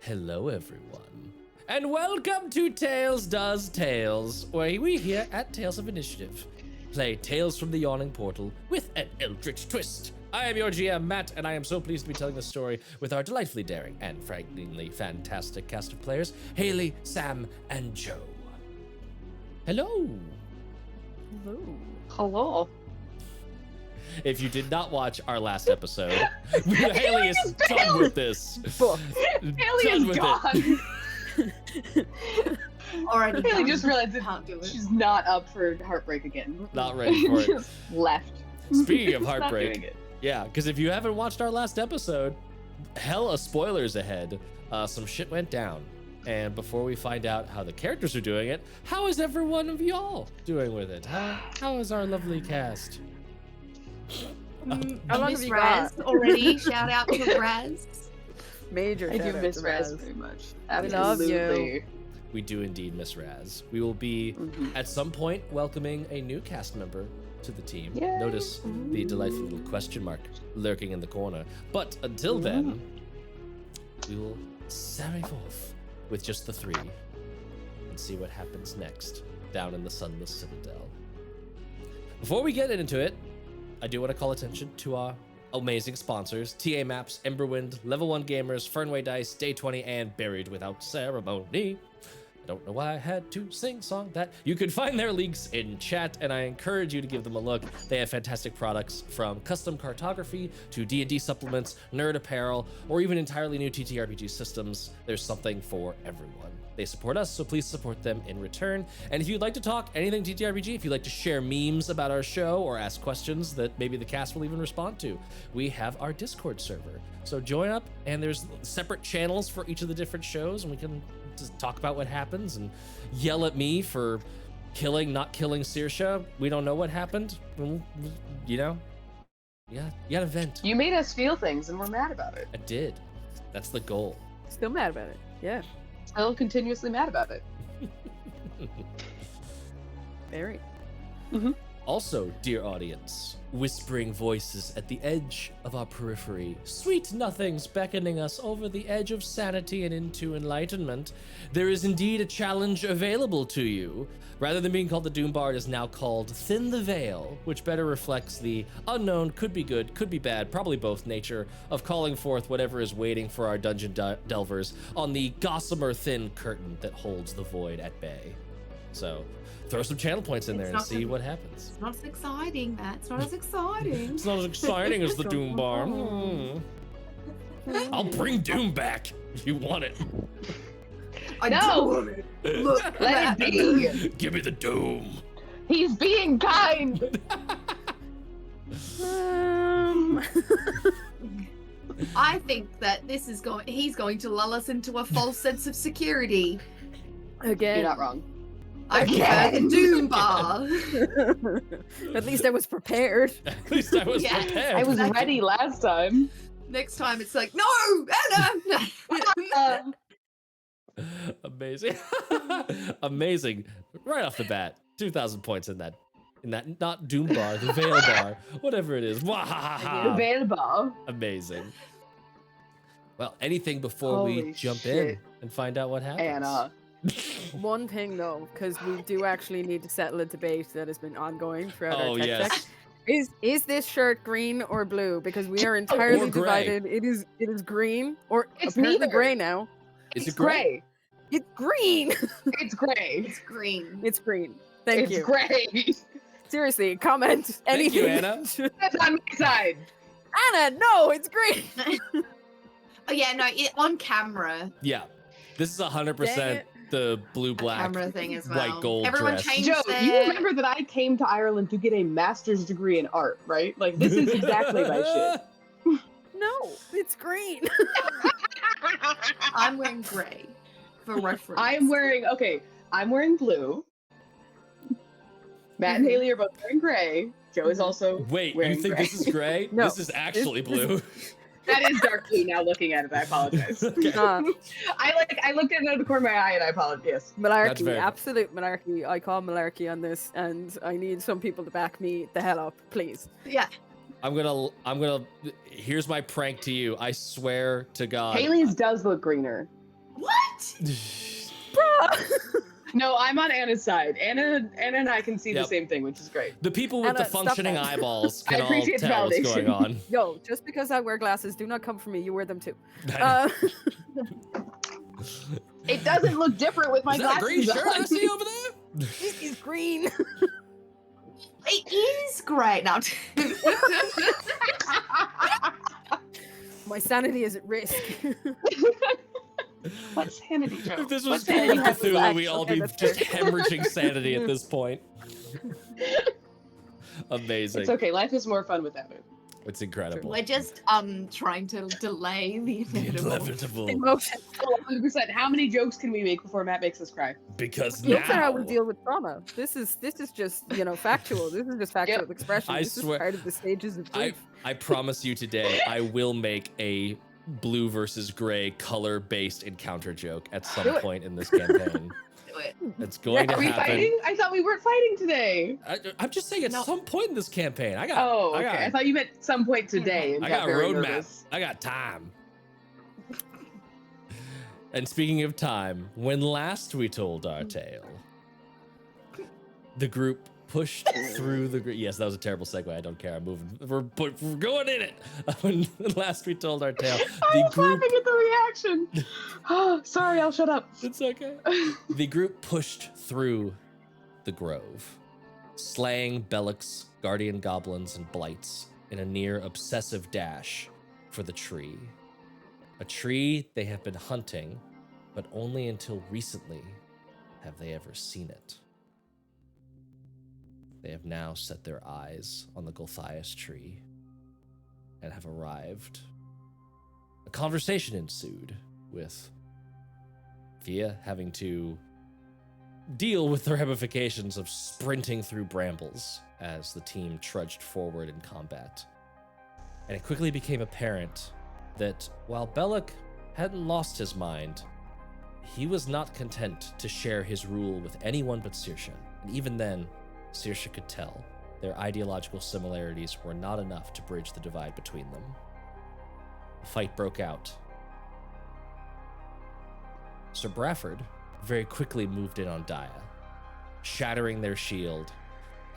Hello, everyone, and welcome to Tales Does Tales, where we here at Tales of Initiative play Tales from the Yawning Portal with an eldritch twist. I am your GM, Matt, and I am so pleased to be telling this story with our delightfully daring and frighteningly fantastic cast of players, Haley, Sam, and Joe. Hello. Hello. Hello. If you did not watch our last episode, Haley is done with this. Haley is gone. Already Haley done. just realized that Can't do it. she's not up for heartbreak again. Not ready for it. Just left. Speaking of Just not heartbreak, doing it. yeah, because if you haven't watched our last episode, hella spoilers ahead. Some shit went down. And before we find out how the characters are doing it, how is every one of y'all doing with it? How is our lovely cast? How long Miss have you Raz got? already. Shout out to Raz. Major I do shout out miss to Raz Raz. very much. We love you. Absolutely. We do indeed miss Raz. We will be, at some point, welcoming a new cast member to the team. Yay. Notice the delightful little question mark lurking in the corner. But until then, we will sally forth with just the three and see what happens next down in the Sunless Citadel. Before we get into it, I do want to call attention to our amazing sponsors, TA Maps, Emberwind, Level 1 Gamers, Fernway Dice, Day 20, and Buried Without Ceremony. I don't know why I had to sing-song that. You can find their links in chat, and I encourage you to give them a look. They have fantastic products from custom cartography to D&D supplements, nerd apparel, or even entirely new TTRPG systems. There's something for everyone. They support us, so please support them in return. And if you'd like to talk anything TTRPG, if you'd like to share memes about our show or ask questions that maybe the cast will even respond to, we have our Discord server. So join up, and there's separate channels for each of the different shows, and we can just talk about what happens and yell at me for not killing Saoirse. We don't know what happened. You know? Yeah, you gotta vent. You made us feel things, and we're mad about it. I did. That's the goal. Still mad about it. Yeah. Still continuously mad about it. Very. Also, dear audience, whispering voices at the edge of our periphery, sweet nothings beckoning us over the edge of sanity and into enlightenment, there is indeed a challenge available to you. Rather than being called the Doom Bar, it is now called Thin the Veil, which better reflects the unknown, could be good, could be bad, probably both nature of calling forth whatever is waiting for our dungeon delvers on the gossamer thin curtain that holds the void at bay. So, throw some channel points in there and see what happens. It's not as exciting, Matt. It's not as exciting. It's not as exciting as the Doom Bar. I'll bring Doom back if you want it. I No! do want it. Look, Let it be. Give me the Doom. He's being kind. I think that he's going to lull us into a false sense of security. Again. You're not wrong. I prefer the Doom Bar. At least I was prepared. At least I was Yes, prepared. I was ready last time. Next time it's like, no, Anna. Amazing. Amazing. Right off the bat, 2,000 points in that not Doom Bar, the Veil Bar, whatever it is. The Wahahaha. veil ball. Amazing. Well, anything before we Holy jump shit. in and find out what happens? Anna. One thing though, because we do actually need to settle a debate that has been ongoing throughout Oh, our tech yes. check. Is this shirt green or blue? Because we are entirely gray. divided. It is green or It's apparently neither. gray now. Is It's it gray? It's green. It's gray. It's green. It's green. Thank It's you. gray. Seriously, comment Thank anything. you, Anna. That's on my side. Anna, no, it's green. Oh yeah, no, on camera. Yeah. This is Dang 100% it. the blue black Camera thing as well. white gold Everyone dress. changed Joe, their... you remember that I came to Ireland to get a master's degree in art, right? Like, this is exactly my shit. No, it's green. I'm wearing grey for reference. I'm wearing blue. Matt and Haley are both wearing gray. Joe is also Wait, wearing you think gray. this is gray? No. This is actually blue. That is dark blue now looking at it, I apologize. Okay. I looked at it out of the corner of my eye and I apologize. That's Malarkey, very- absolute malarkey. I call malarkey on this, and I need some people to back me the hell up, please. Yeah. I'm gonna here's my prank to you. I swear to God. Haley's does look greener. No, I'm on Anna's side. Anna and I can see Yep. the same thing, which is great. The people with the Anna, stop functioning that. eyeballs I can all appreciate the tell what's going validation. on. Yo, just because I wear glasses, do not come for me. You wear them too. I know. It doesn't look different with my Is that a green glasses shirt I on. see over there? He's green. It is great now. My sanity is at risk. What sanity joke? If this What was Call of sanity has Cthulhu, left? we'd all Okay, be that's just fair. hemorrhaging sanity at this point. Amazing. It's okay. Life is more fun without it. It's incredible. We're just trying to delay the The inevitable. inevitable. Emotion. 100%. How many jokes can we make before Matt makes us cry? Because Those are how we now deal with trauma. This is just factual. This is just factual Yep. expression. I This swear- is part of the stages of grief. I promise you today, I will make a blue versus gray color-based encounter joke at some Do it. point in this campaign. Do it. It's going to Are we happen. fighting? I thought we weren't fighting today. I'm just saying at No. some point in this campaign. I got. Oh, I okay. got, I thought you meant some point today. And I got very roadmap. nervous. I got time. And speaking of time, when last we told our tale, the group pushed through the. Yes, that was a terrible segue. I don't care. I'm moving. We're going in it. When last we told our tale, I the was group. laughing at the reaction. Oh, sorry, I'll shut up. It's okay. The group pushed through the grove, slaying Belak's guardian goblins and blights in a near obsessive dash for the tree. A tree they have been hunting, but only until recently have they ever seen it. They have now set their eyes on the Gulthias tree and have arrived. A conversation ensued with Thea having to deal with the ramifications of sprinting through brambles as the team trudged forward in combat. And it quickly became apparent that while Belak hadn't lost his mind, he was not content to share his rule with anyone but Saoirse. And even then, Saoirse could tell their ideological similarities were not enough to bridge the divide between them. The fight broke out. Sir Brafford very quickly moved in on Daya, shattering their shield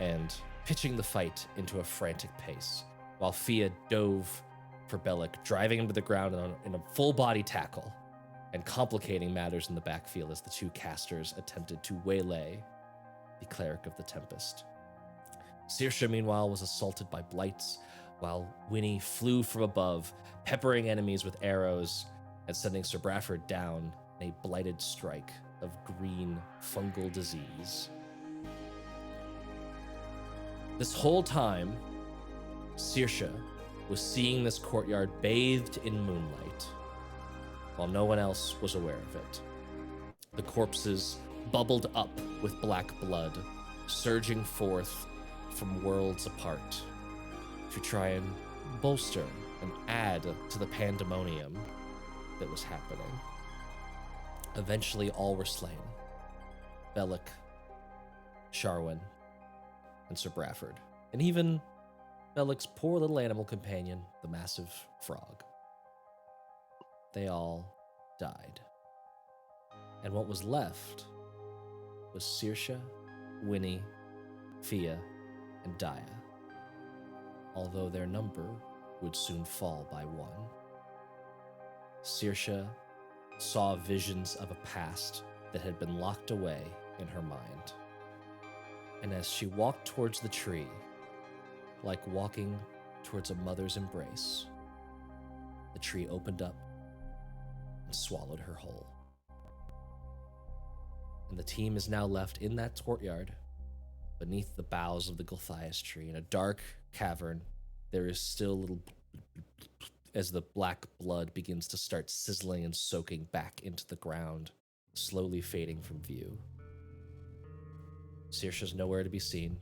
and pitching the fight into a frantic pace, while Fia dove for Belak, driving him to the ground in a full-body tackle and complicating matters in the backfield as the two casters attempted to waylay the Cleric of the Tempest. Saoirse, meanwhile, was assaulted by blights, while Winnie flew from above, peppering enemies with arrows and sending Sir Brafford down in a blighted strike of green fungal disease. This whole time, Saoirse was seeing this courtyard bathed in moonlight, while no one else was aware of it. The corpses bubbled up with black blood, surging forth from worlds apart to try and bolster and add to the pandemonium that was happening. Eventually, all were slain. Belak, Sharwin, and Sir Brafford, and even Belak's poor little animal companion, the massive frog. They all died. And what was left was Saoirse, Winnie, Fia, and Daya, although their number would soon fall by one. Saoirse saw visions of a past that had been locked away in her mind. And as she walked towards the tree, like walking towards a mother's embrace, the tree opened up and swallowed her whole. And the team is now left in that courtyard, beneath the boughs of the Gulthias tree, in a dark cavern. There is still a little as the black blood begins to start sizzling and soaking back into the ground, slowly fading from view. Saoirse's nowhere to be seen,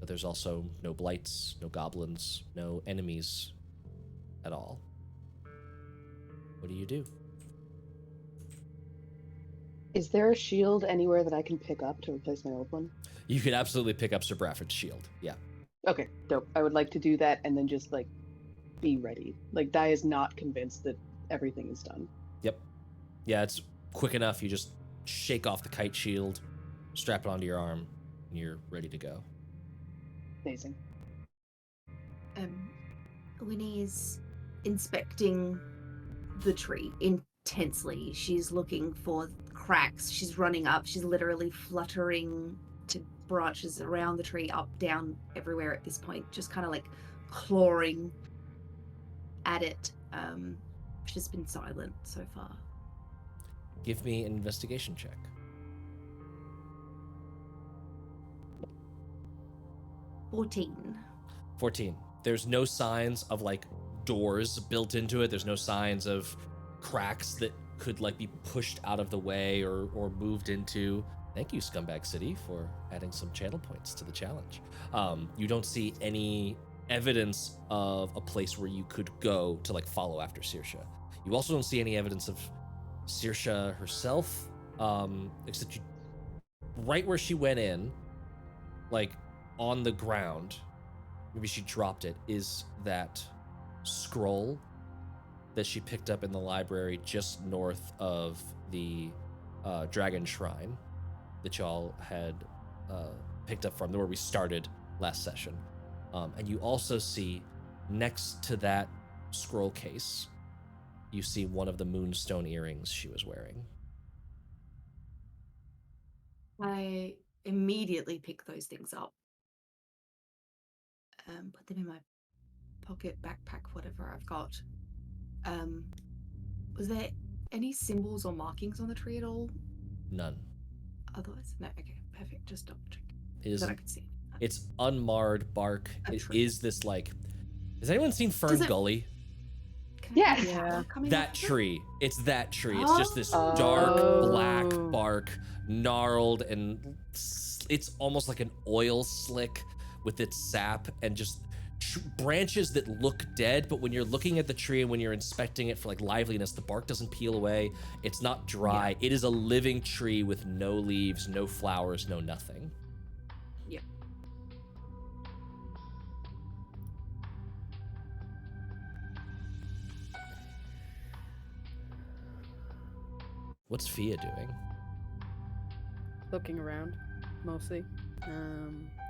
but there's also no blights, no goblins, no enemies at all. What do you do? Is there a shield anywhere that I can pick up to replace my old one? You could absolutely pick up Sir Brafford's shield, yeah. Okay, dope. I would like to do that and then just be ready. Dai is not convinced that everything is done. Yep. Yeah, it's quick enough. You just shake off the kite shield, strap it onto your arm, and you're ready to go. Amazing. Winnie is inspecting the tree intensely. She's looking for cracks. She's running up. She's literally fluttering to branches around the tree, up, down, everywhere at this point, just kind of like clawing at it. She's been silent so far. Give me an investigation check. 14. There's no signs of like doors built into it. There's no signs of cracks that could like be pushed out of the way or moved into. Thank you, Scumbag City, for adding some channel points to the challenge. You don't see any evidence of a place where you could go to like follow after Saoirse. You also don't see any evidence of Saoirse herself, except you, right where she went in, like on the ground, maybe she dropped it, is that scroll that she picked up in the library just north of the Dragon Shrine that y'all had picked up from where we started last session. And you also see next to that scroll case, you see one of the moonstone earrings she was wearing. I immediately pick those things up. Put them in my pocket, backpack, whatever I've got. Was there any symbols or markings on the tree at all? None. Otherwise? No, okay, perfect. Just double check. It is, that I could see. it's unmarred bark. It tree. is this like, has anyone seen Fern Does it- Gully? Can I Yes. see the Yeah. power coming That off of it? tree. It's that tree. It's just this dark Oh. black bark, gnarled, and it's almost like an oil slick with its sap and just branches that look dead, but when you're looking at the tree and when you're inspecting it for like liveliness, the bark doesn't peel away. It's not dry. It is a living tree with no leaves, no flowers, no nothing. Yep. What's Fia doing? Looking around, mostly.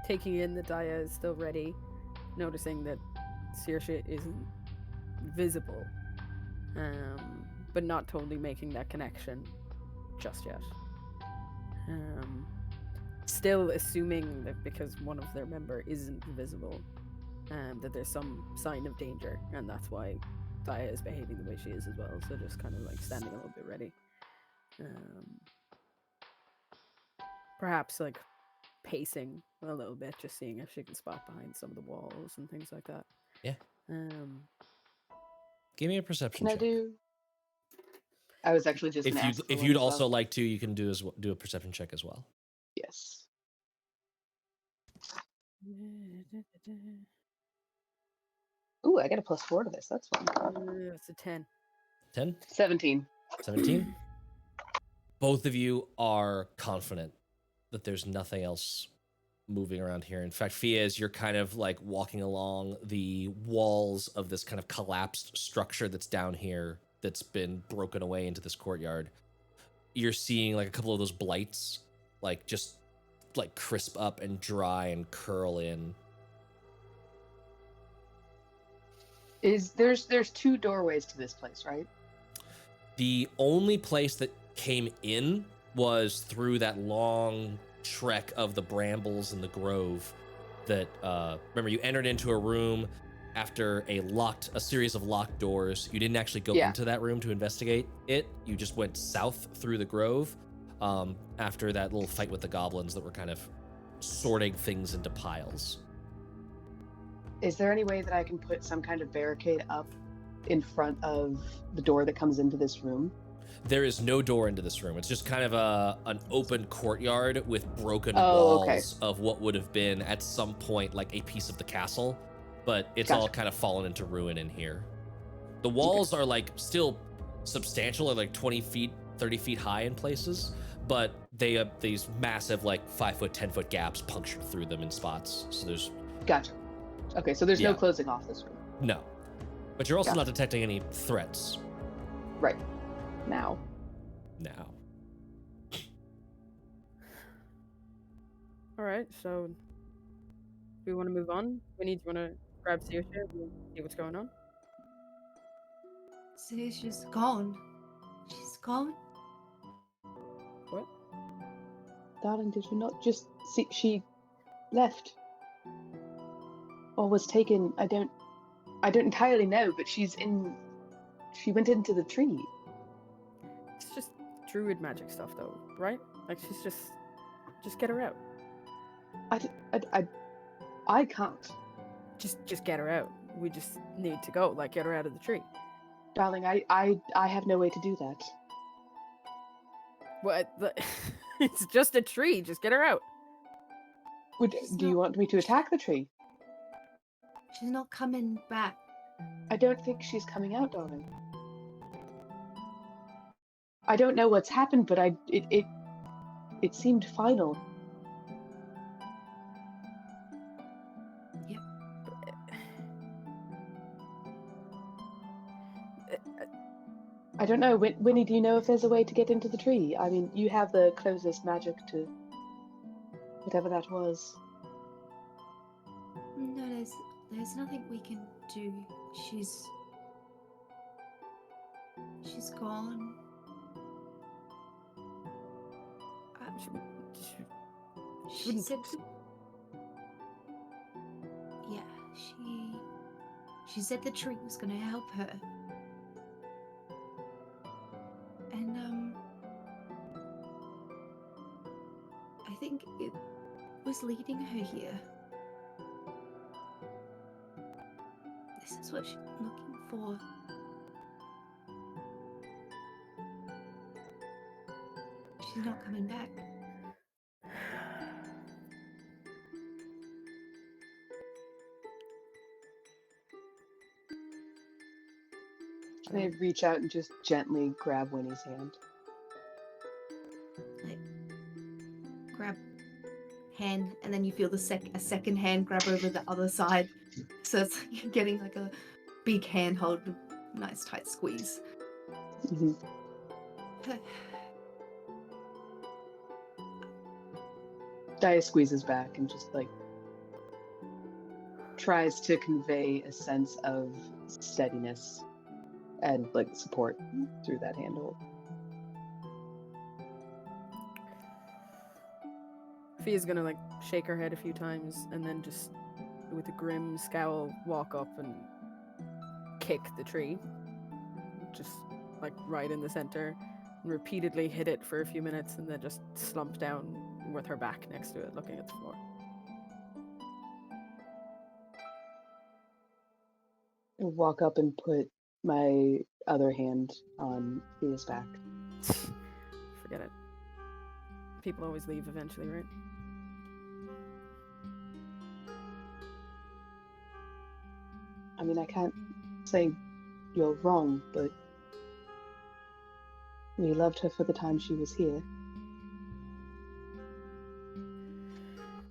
Taking in that Daya is still ready. Noticing that Saoirse isn't visible. But not totally making that connection just yet. Still assuming that because one of their member isn't visible, that there's some sign of danger, and that's why Daya is behaving the way she is as well. So just kind of like standing a little bit ready. Perhaps like pacing a little bit, just seeing if she can spot behind some of the walls and things like that. Yeah. Give me a perception Can I check. do? I was actually just. If you'd also like to, you can do a perception check as well. Yes. Ooh, I got a +4 to this. That's fun. It's a 10. 10? 17. 17? Both of you are confident that there's nothing else moving around here. In fact, Fia, as you're kind of like walking along the walls of this kind of collapsed structure that's down here, that's been broken away into this courtyard, you're seeing like a couple of those blights, like just like crisp up and dry and curl in. There's 2 doorways to this place, right? The only place that came in was through that long trek of the brambles and the grove that remember you entered into a room after a series of locked doors. You didn't actually go into that room to investigate it. You just went south through the grove after that little fight with the goblins that were kind of sorting things into piles. Is there any way that I can put some kind of barricade up in front of the door that comes into this room? There is no door into this room. It's just kind of an open courtyard with broken walls of what would have been at some point like a piece of the castle, but it's all kind of fallen into ruin in here. The walls are like still substantial, like 20 feet, 30 feet high in places, but they have these massive like 5-foot, 10-foot gaps punctured through them in spots. So there's... Gotcha. Okay, so there's no closing off this room. No. But you're also not detecting any threats. Right. Now. now. All right, so we want to move on. Do you want to grab Saoirse and see what's going on? She's gone. She's gone. What? Darling, did you not just see she left? Or was taken? I don't entirely know, but she went into the tree. It's just druid magic stuff, though, right? Like she's just get her out. I can't. Just get her out. We just need to go. Like get her out of the tree. Darling, I have no way to do that. What? It's just a tree. Just get her out. Do you want me to attack the tree? She's not coming back. I don't think she's coming out, darling. I don't know what's happened, but it seemed final. Yep. I don't know. Winnie, do you know if there's a way to get into the tree? I mean, you have the closest magic to whatever that was. No, there's nothing we can do. She's gone. She wouldn't- said, yeah, she said the tree was going to help her. And I think it was leading her here. This is what she's looking for. She's not coming back. Can I reach out and just gently grab Winnie's hand? Like, grab hand, and then you feel a second hand grab over the other side. So it's like you're getting like a big handhold, nice tight squeeze. Mm-hmm. Dia squeezes back and just like tries to convey a sense of steadiness and like support through that handhold. Fia's gonna like shake her head a few times and then just with a grim scowl walk up and kick the tree. Just like right in the center and repeatedly hit it for a few minutes and then just slump down with her back next to it looking at the floor. I walk up and put my other hand on Fia's back. Forget it. People always leave eventually, right? I mean, I can't say you're wrong, but we loved her for the time she was here.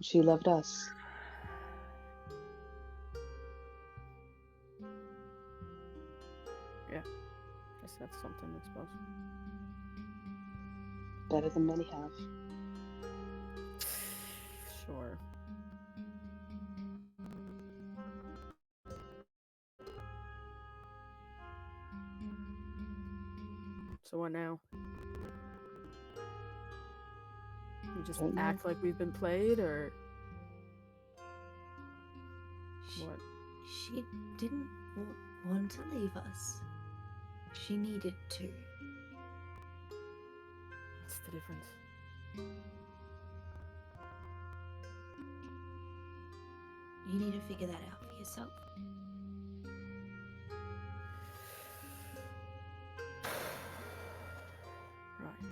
She loved us. Yeah. Guess that's something, I suppose. Better than many have. Sure. So what now? We just Don't know. act like we've been played, or what? She didn't want to leave us. She needed to. What's the difference? You need to figure that out for yourself. Right.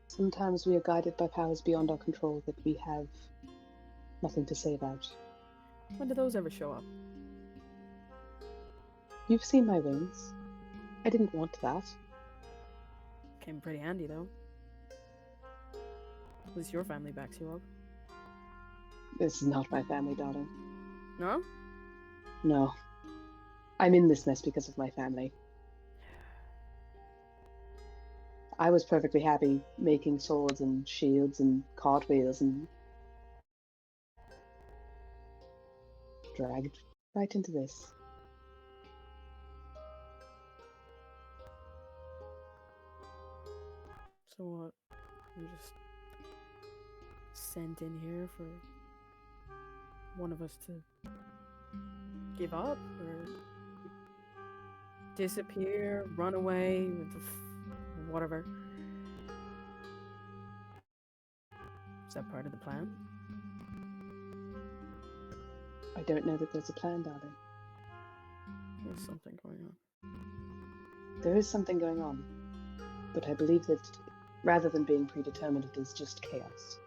Sometimes we are guided by powers beyond our control that we have nothing to say about. When do those ever show up? You've seen my wings. I didn't want that. Came pretty handy, though. At least your family backs you up. This is not my family, darling. No? No. I'm in this nest because of my family. I was perfectly happy making swords and shields and cartwheels and dragged right into this. So what? We just sent in here for one of us to give up or disappear, run away, whatever. Is that part of the plan? I don't know that there's a plan, darling. There's something going on. There is something going on, but I believe that rather than being predetermined, it is just chaos.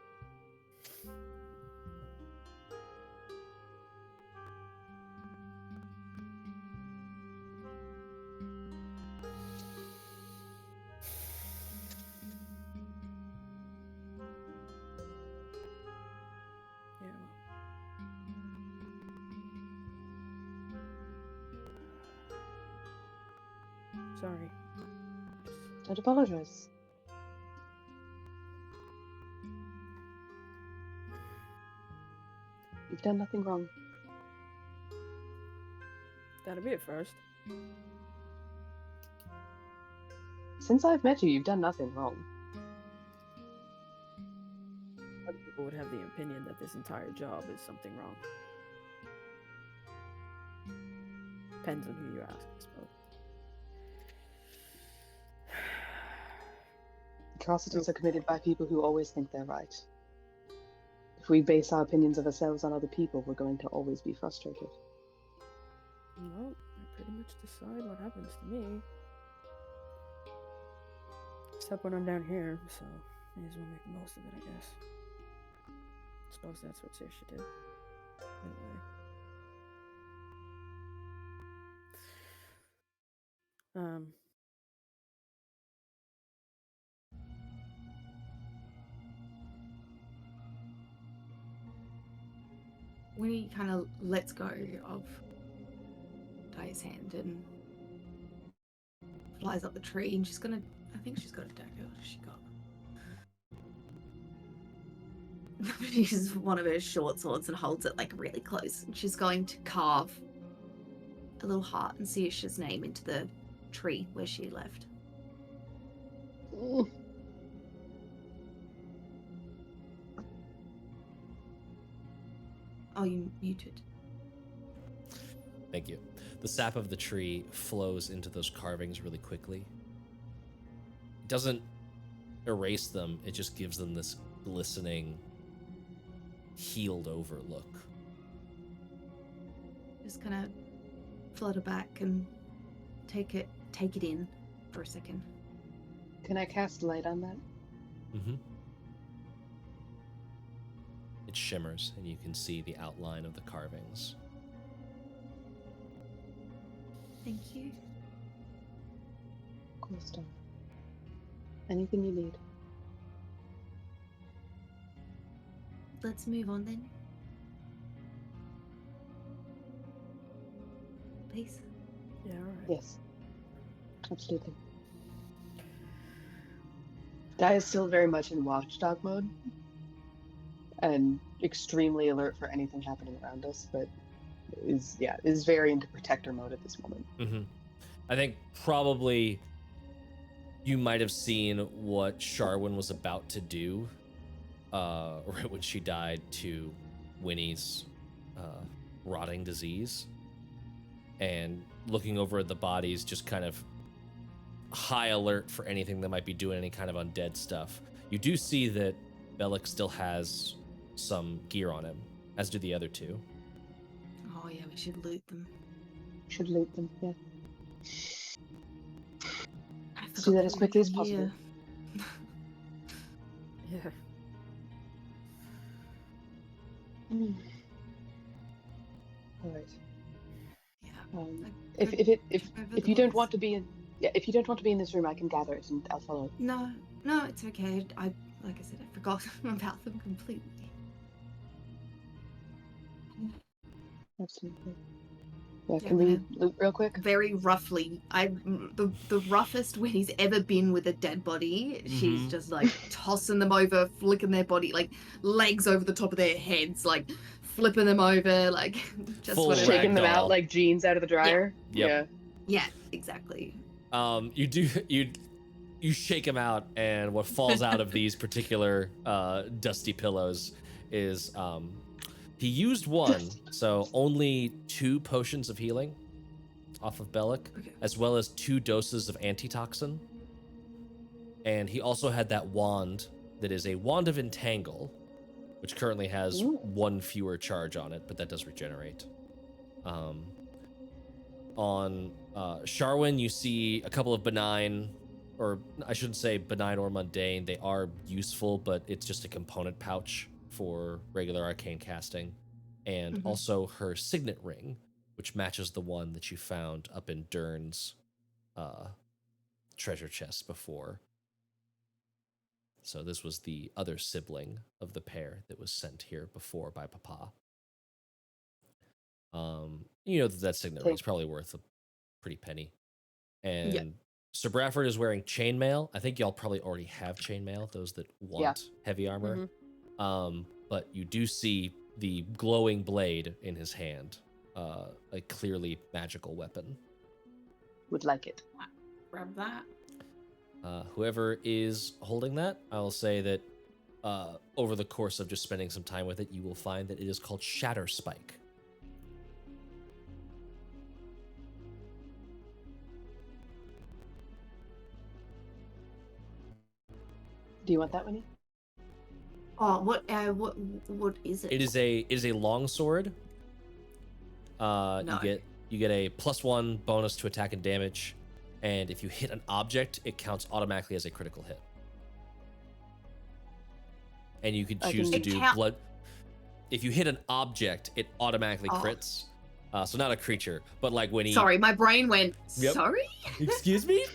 Yeah. Sorry. Don't apologize. You've done nothing wrong. That'll be it first. Since I've met you, you've done nothing wrong. Other people would have the opinion that this entire job is something wrong. Depends on who you ask, I suppose. Atrocities are committed by people who always think they're right. If we base our opinions of ourselves on other people, we're going to always be frustrated. Well, I pretty much decide what happens to me. Except when I'm down here, so may as well make the most of it, I guess. Suppose that's what Saoirse did. Anyway. When he kind of lets go of Dia's hand and flies up the tree, and she's gonna, I think she's got a dagger. What has she got? She uses one of her short swords and holds it like really close. And she's going to carve a little heart and Saoirse's name into the tree where she left. Oh, you muted. Thank you. The sap of the tree flows into those carvings really quickly. It doesn't erase them, it just gives them this glistening, healed over look. Just kind of flutter back and take it in for a second. Can I cast light on that? Mm-hmm. It shimmers, and you can see the outline of the carvings. Thank you. Of course, darling. Anything you need. Let's move on then. Please. Yeah, alright. Yes. Absolutely. Di is still very much in watchdog mode and extremely alert for anything happening around us, but is very into protector mode at this moment. Mm-hmm. I think probably you might have seen what Sharwin was about to do right when she died to Winnie's rotting disease, and looking over at the bodies, just kind of high alert for anything that might be doing any kind of undead stuff. You do see that Belak still has some gear on him, as do the other two. Oh yeah, we should loot them. Should loot them, yeah. I Let's do forgot that as we quickly as were possible. here. Yeah. All right. Yeah. If you don't want to be in, if you don't want to be in this room, I can gather it and I'll follow. No, it's okay. Like I said, I forgot about them completely. Absolutely. Yeah, Yeah, can we loot real quick? Very roughly, the roughest Winnie's ever been with a dead body. She's Mhm. just like tossing them over, flicking their body, like legs over the top of their heads, like flipping them over, like just Full whatever. Shaking them ragdoll. out like jeans out of the dryer. Yep. Yeah, exactly. You shake him out, and what falls out of these particular dusty pillows is he used one, so only 2 potions of healing off of Belak, Okay. as well as 2 doses of antitoxin. And he also had that wand that is a wand of entangle, which currently has Ooh. 1 fewer charge on it, but that does regenerate. On Sharwin, you see a couple of benign, or I shouldn't say benign or mundane. They are useful, but it's just a component pouch for regular arcane casting. And also her signet ring, which matches the one that you found up in Dern's treasure chest before. So this was the other sibling of the pair that was sent here before by Papa. You know that signet ring is probably worth a pretty penny. And Sir Bradford is wearing chainmail. I think y'all probably already have chainmail, those that want heavy armor. But you do see the glowing blade in his hand, a clearly magical weapon. Would like it. Grab that. Whoever is holding that, I'll say that over the course of just spending some time with it, you will find that it is called Shatter Spike. Do you want that, Winnie? Oh, what is it? It is a long sword. No. You get a +1 bonus to attack and damage, and if you hit an object, it counts automatically as a critical hit. And you can choose to do blood. If you hit an object, it automatically crits. So not a creature, but like when he. Sorry, my brain went. Sorry. Excuse me.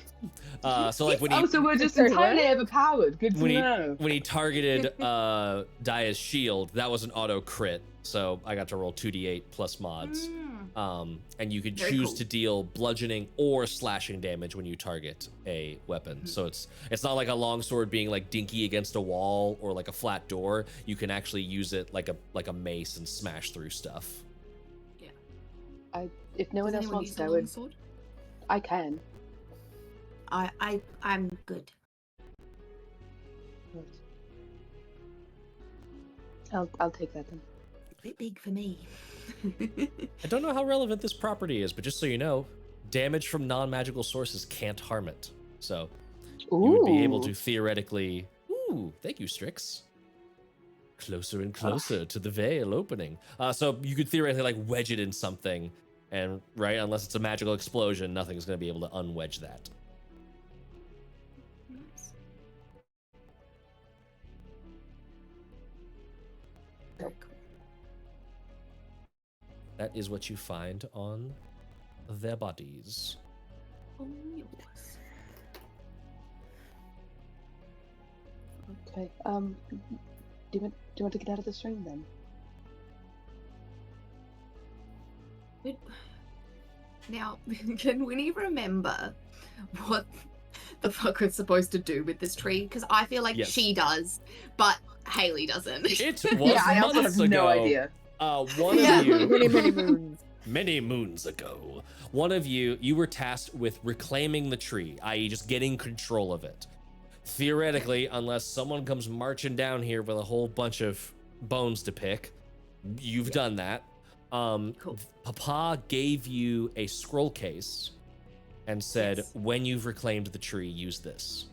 So like when he. Oh, so we're just entirely overpowered. Good to know. When he targeted Daya's shield, that was an auto crit. So I got to roll 2d8 plus mods. And you could choose to deal bludgeoning or slashing damage when you target a weapon. So it's not like a longsword being like dinky against a wall or like a flat door. You can actually use it like a mace and smash through stuff. If no one else wants to, I can. I'm good. I'll take that then. A bit big for me. I don't know how relevant this property is, but just so you know, damage from non-magical sources can't harm it. So you would be able to theoretically... Ooh, thank you, Strix. Closer and closer to the veil opening. So you could theoretically like wedge it in something, and right, unless it's a magical explosion, nothing's going to be able to unwedge that. Very cool. That is what you find on their bodies. Oh, yes. Okay. Do you want to get out of this ring then? Now, can Winnie remember what the fuck we're supposed to do with this tree? Because I feel like she does, but Haley doesn't. It was I also months have no ago. idea. One of you, many moons. many moons ago, one of you were tasked with reclaiming the tree, i.e. just getting control of it. Theoretically, unless someone comes marching down here with a whole bunch of bones to pick, you've done that. Cool. Papa gave you a scroll case and said, when you've reclaimed the tree, use this.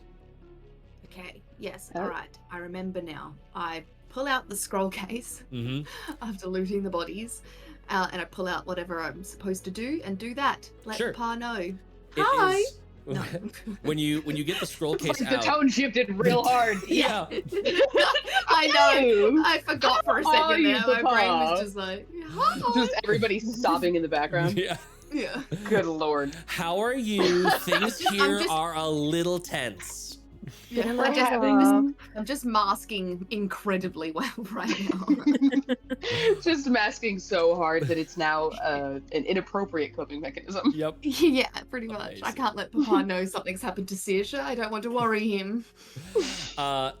Okay, yes, all right. I remember now. I pull out the scroll case after looting the bodies, and I pull out whatever I'm supposed to do and do that. Let Papa know. Hi! No. When you get the scroll case out, the tone shifted real hard. Yeah. I know. I forgot for a second there. My brain was just like, hi. Just everybody sobbing in the background. Yeah. Good lord. How are you? Things here are a little tense. Yeah, We're I'm just masking incredibly well right now. just masking so hard that it's now an inappropriate coping mechanism. Yep. Yeah, pretty much. I Amazing. can't let Papa know something's happened to Saoirse. I don't want to worry him.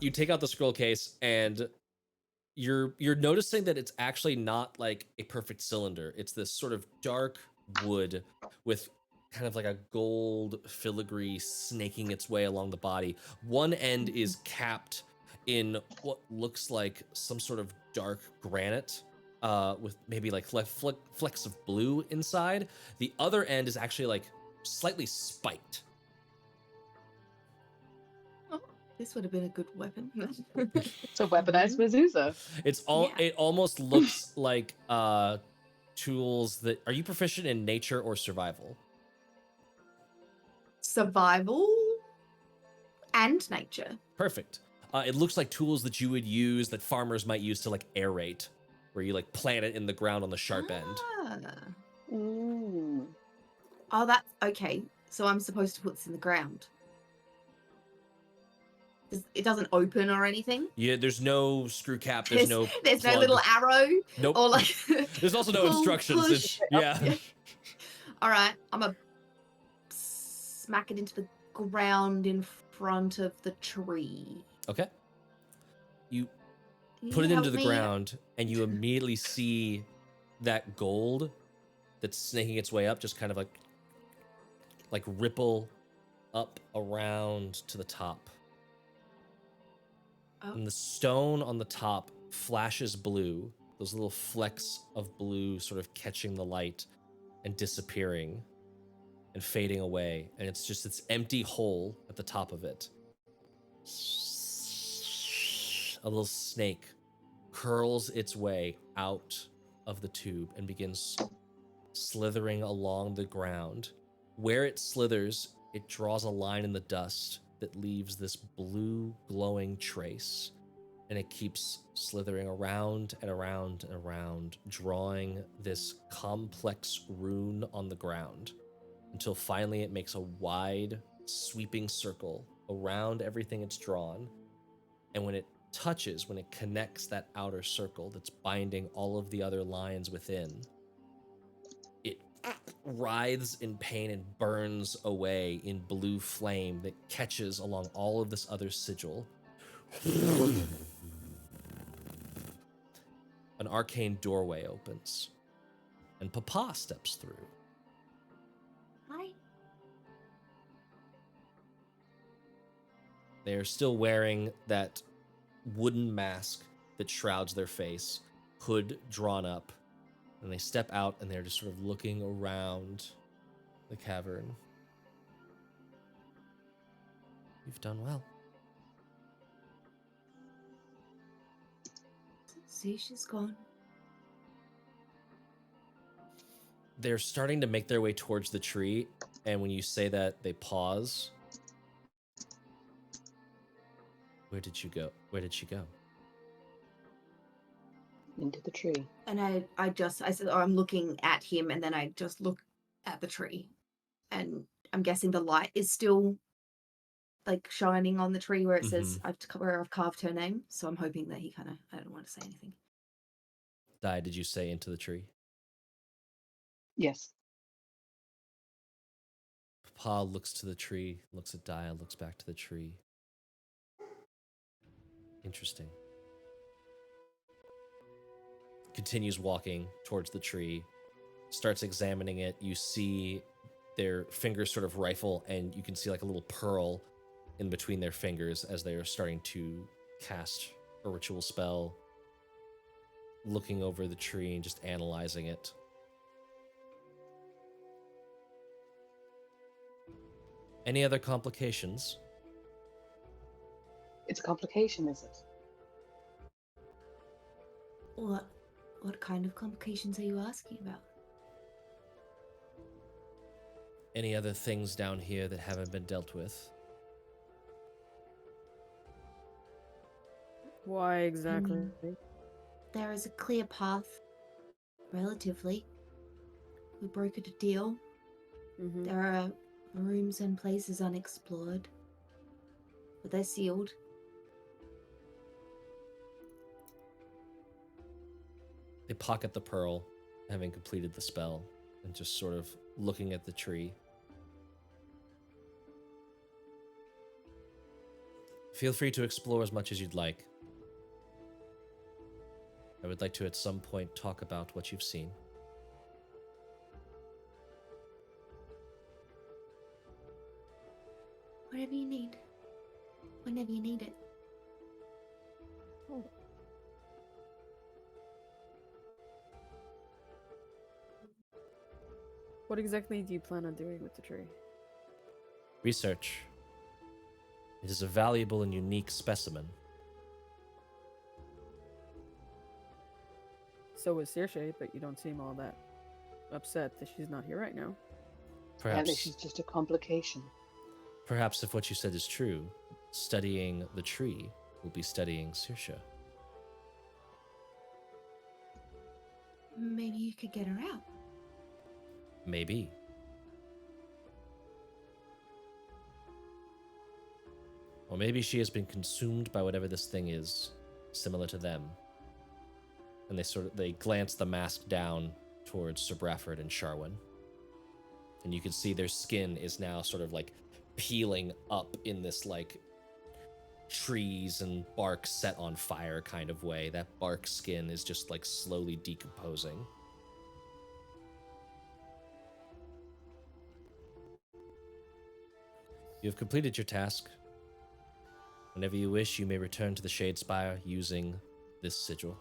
You take out the scroll case and you're noticing that it's actually not like a perfect cylinder. It's this sort of dark wood with kind of like a gold filigree snaking its way along the body. One end is capped in what looks like some sort of dark granite with maybe like flecks of blue inside. The other end is actually like slightly spiked. Oh, this would have been a good weapon. So weaponized Mezuzah. It's all Yeah. it almost looks like tools that are you proficient in nature or survival? Survival and nature. Perfect. It looks like tools that you would use that farmers might use to like aerate, where you like plant it in the ground on the sharp end. Ah. Mm. Oh, that's okay. So I'm supposed to put this in the ground. It doesn't open or anything. Yeah, there's no screw cap. There's no there's no plug. little arrow. Nope. Or like There's also no pull, instructions. push. Yeah. All right, I'm gonna smack it into the ground in front of the tree. Okay. You Can put you it into help the me? ground, and you immediately see that gold that's snaking its way up, just kind of like ripple up around to the top. Oh. And the stone on the top flashes blue, those little flecks of blue sort of catching the light and disappearing and fading away. And it's just this empty hole at the top of it. A little snake curls its way out of the tube and begins slithering along the ground. Where it slithers, it draws a line in the dust that leaves this blue glowing trace, and it keeps slithering around and around and around, drawing this complex rune on the ground until finally it makes a wide, sweeping circle around everything it's drawn. And when it touches, when it connects that outer circle that's binding all of the other lines within, it writhes in pain and burns away in blue flame that catches along all of this other sigil. An arcane doorway opens, and Papa steps through. Hi. They are still wearing that wooden mask that shrouds their face, hood drawn up, and they step out and they're just sort of looking around the cavern. You've done well. See, she's gone. They're starting to make their way towards the tree, and when you say that, they pause. Where did you go? Where did she go? Into the tree. And I said, oh, I'm looking at him, and then I just look at the tree, and I'm guessing the light is still like shining on the tree where it says where I've carved her name. So I'm hoping that he kind of, I don't want to say anything. Di, did you say into the tree? Yes. Papa looks to the tree, looks at Dia, looks back to the tree. Interesting. Continues walking towards the tree, starts examining it. You see their fingers sort of rifle, and you can see like a little pearl in between their fingers as they are starting to cast a ritual spell, looking over the tree and just analyzing it. Any other complications? It's a complication, is it? What kind of complications are you asking about? Any other things down here that haven't been dealt with? Why exactly? There is a clear path, relatively. We brokered a deal. Mm-hmm. There are rooms and places unexplored. but they're sealed. They pocket the pearl, having completed the spell, and just sort of looking at the tree. Feel free to explore as much as you'd like. I would like to at some point talk about what you've seen. Whatever you need. Whenever you need it. What exactly do you plan on doing with the tree? Research. It is a valuable and unique specimen. So is Saoirse, but you don't seem all that upset that she's not here right now. Apparently Perhaps, she's just a complication. perhaps if what you said is true, studying the tree will be studying Saoirse. Maybe you could get her out. Maybe. Or maybe she has been consumed by whatever this thing is, similar to them. And they glance the mask down towards Sir Brafford and Sharwin. And you can see their skin is now sort of like peeling up in this like trees and bark set on fire kind of way. That bark skin is just like slowly decomposing. You have completed your task. Whenever you wish, you may return to the Shadespire using this sigil.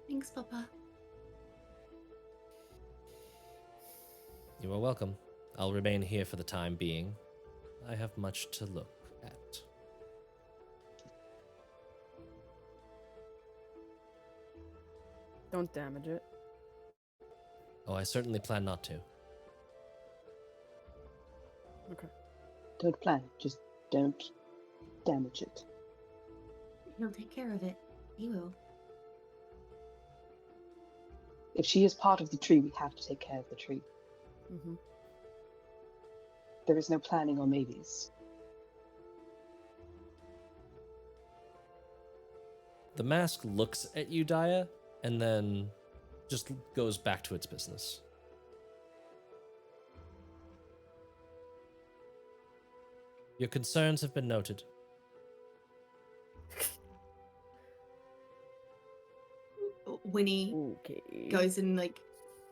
Thanks, Papa. You are welcome. I'll remain here for the time being. I have much to look at. Don't damage it. Oh, I certainly plan not to. Okay. Don't plan, just don't damage it. He'll take care of it. He will. If she is part of the tree, we have to take care of the tree. Mm-hmm. There is no planning or maybes. The mask looks at you, Daya, and then just goes back to its business. Your concerns have been noted. Winnie Okay. goes and like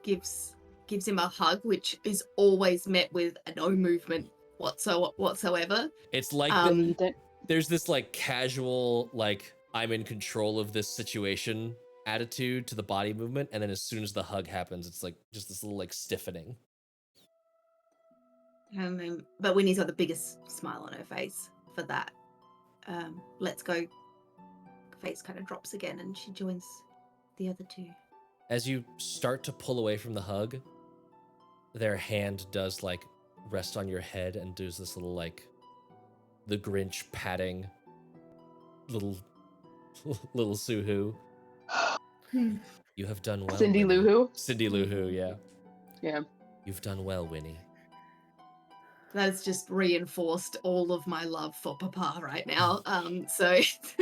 gives him a hug, which is always met with no movement whatsoever. It's like You don't. there's this like casual, like, I'm in control of this situation attitude to the body movement, and then as soon as the hug happens, it's like just this little like stiffening. But Winnie's got the biggest smile on her face for that. Let's go. Face kind of drops again, and she joins the other two. As you start to pull away from the hug, their hand does like rest on your head and does this little like the Grinch patting little Suhu. You have done well. Cindy Winnie. Lou Who? Cindy Lou Who, yeah. Yeah. You've done well, Winnie. That's just reinforced all of my love for Papa right now. So it's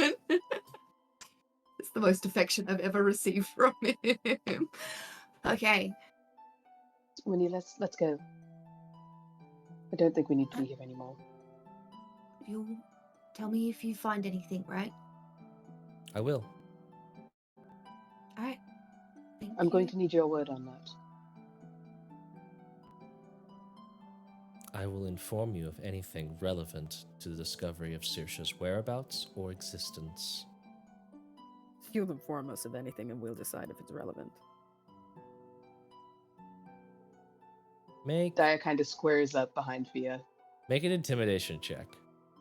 the most affection I've ever received from him. Okay. Winnie, let's go. I don't think we need to be here anymore. You'll tell me if you find anything, right? I will. All right. Thank I'm going you. to need your word on that. I will inform you of anything relevant to the discovery of Saoirse's whereabouts or existence. You'll inform us of anything and we'll decide if it's relevant. Make Daya kind of squares up behind Via an intimidation check.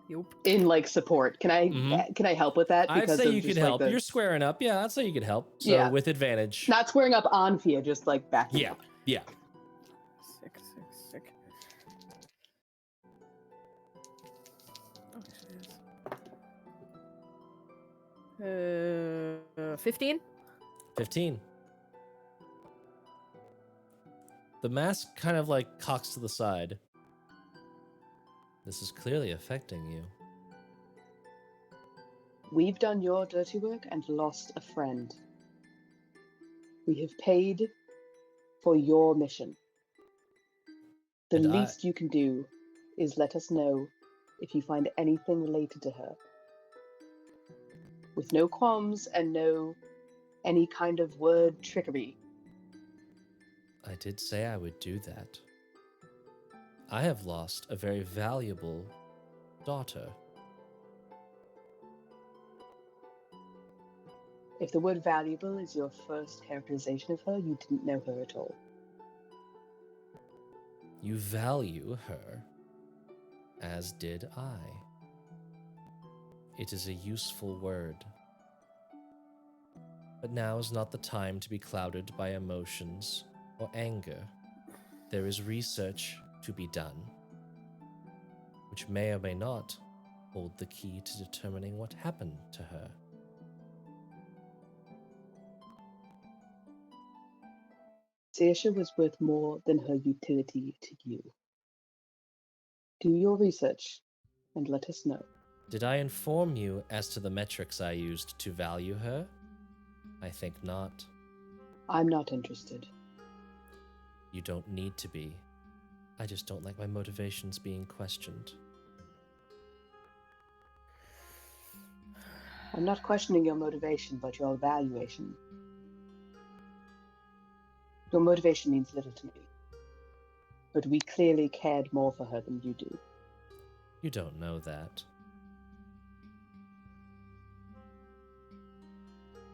Yup. in like support. Can I Mhm. can I help with that? I'd say of you just, could like, help. the- You're squaring up. Yeah, I'd say you could help. So Yeah. with advantage. not squaring up on Fia, just like backing Yeah, up. yeah. Sick. Oh, shit. 15? 15. The mask kind of like cocks to the side. This is clearly affecting you. We've done your dirty work and lost a friend. We have paid for your mission. The And least you can do is let us know if you find anything related to her. With no qualms and no any kind of word trickery. I did say I would do that. I have lost a very valuable daughter. If the word valuable is your first characterization of her, you didn't know her at all. You value her, as did I. It is a useful word. But now is not the time to be clouded by emotions or anger. There is research to be done, which may or may not hold the key to determining what happened to her. Saoirse was worth more than her utility to you. Do your research and let us know. Did I inform you as to the metrics I used to value her? I think not. I'm not interested. You don't need to be. I just don't like my motivations being questioned. I'm not questioning your motivation, but your evaluation. Your motivation means little to me. But we clearly cared more for her than you do. You don't know that.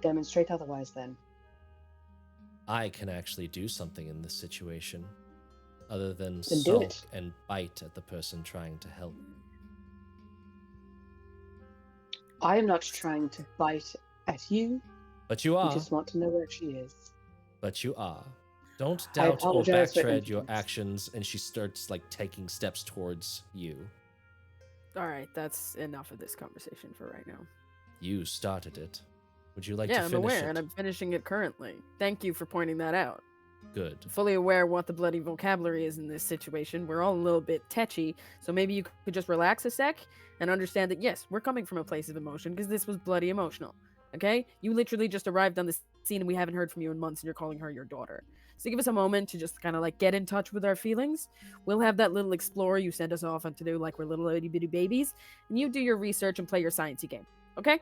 Demonstrate otherwise, then. I can actually do something in this situation, other than Then do sulk it. and bite at the person trying to help. I am not trying to bite at you. But you We are. just want to know where she is. But you are. Don't I doubt or apologize for backtread your impudence. actions, and she starts taking steps towards you. All right, that's enough of this conversation for right now. You started it. Would you like Yeah, to I'm finish aware, it? and I'm finishing it currently. Thank you for pointing that out. Good. Fully aware what the bloody vocabulary is in this situation. We're all a little bit tetchy, so maybe you could just relax a sec and understand that, yes, we're coming from a place of emotion because this was bloody emotional. Okay? You literally just arrived on the scene and we haven't heard from you in months and you're calling her your daughter. So give us a moment to just kind of get in touch with our feelings. We'll have that little explorer you sent us off on to do like we're little itty bitty babies, and you do your research and play your sciencey game. Okay?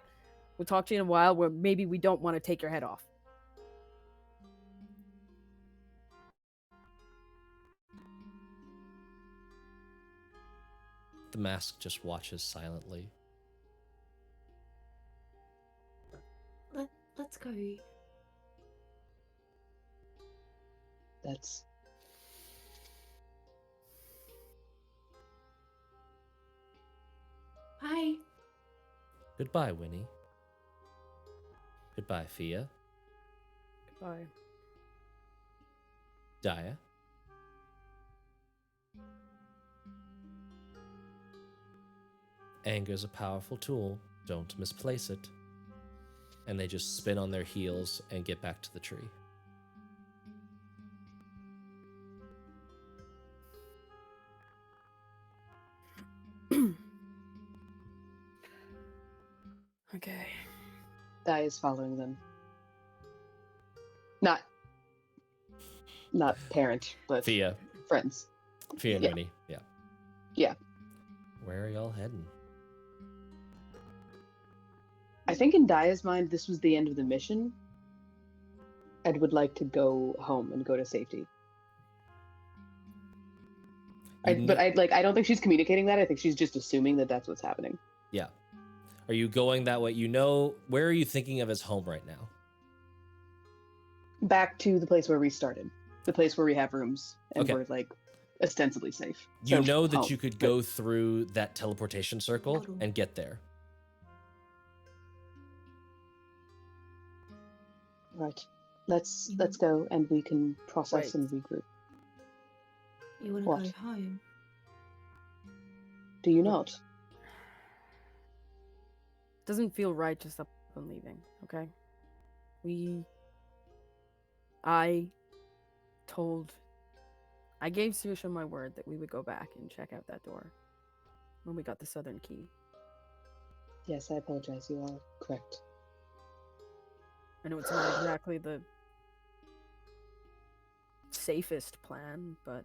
We'll talk to you in a while where maybe we don't want to take your head off. The mask just watches silently. Let's go. That's Bye. Goodbye, Winnie. Goodbye, Fia. Bye. Daya. Anger's a powerful tool. Don't misplace it. And they just spin on their heels and get back to the tree. Okay. Dai is following them. Not parent, but Fia. friends. Fia and Yeah. Winnie. Yeah. Yeah. Where are y'all heading? I think in Daya's mind, this was the end of the mission. Ed would like to go home and go to safety. I don't think she's communicating that. I think she's just assuming that that's what's happening. Yeah. Are you going that way? Where are you thinking of as home right now? Back to the place where we started. The place where we have rooms and Okay. we're ostensibly safe. You So, know that home, you could but- go through that teleportation circle and get there. Right. Let's go and we can process and regroup. You want to What? go home? Do you not? Doesn't feel right just up and leaving, okay? I gave Saoirse my word that we would go back and check out that door. when we got the southern key. Yes, I apologize. You are correct. I know it's not exactly the safest plan, but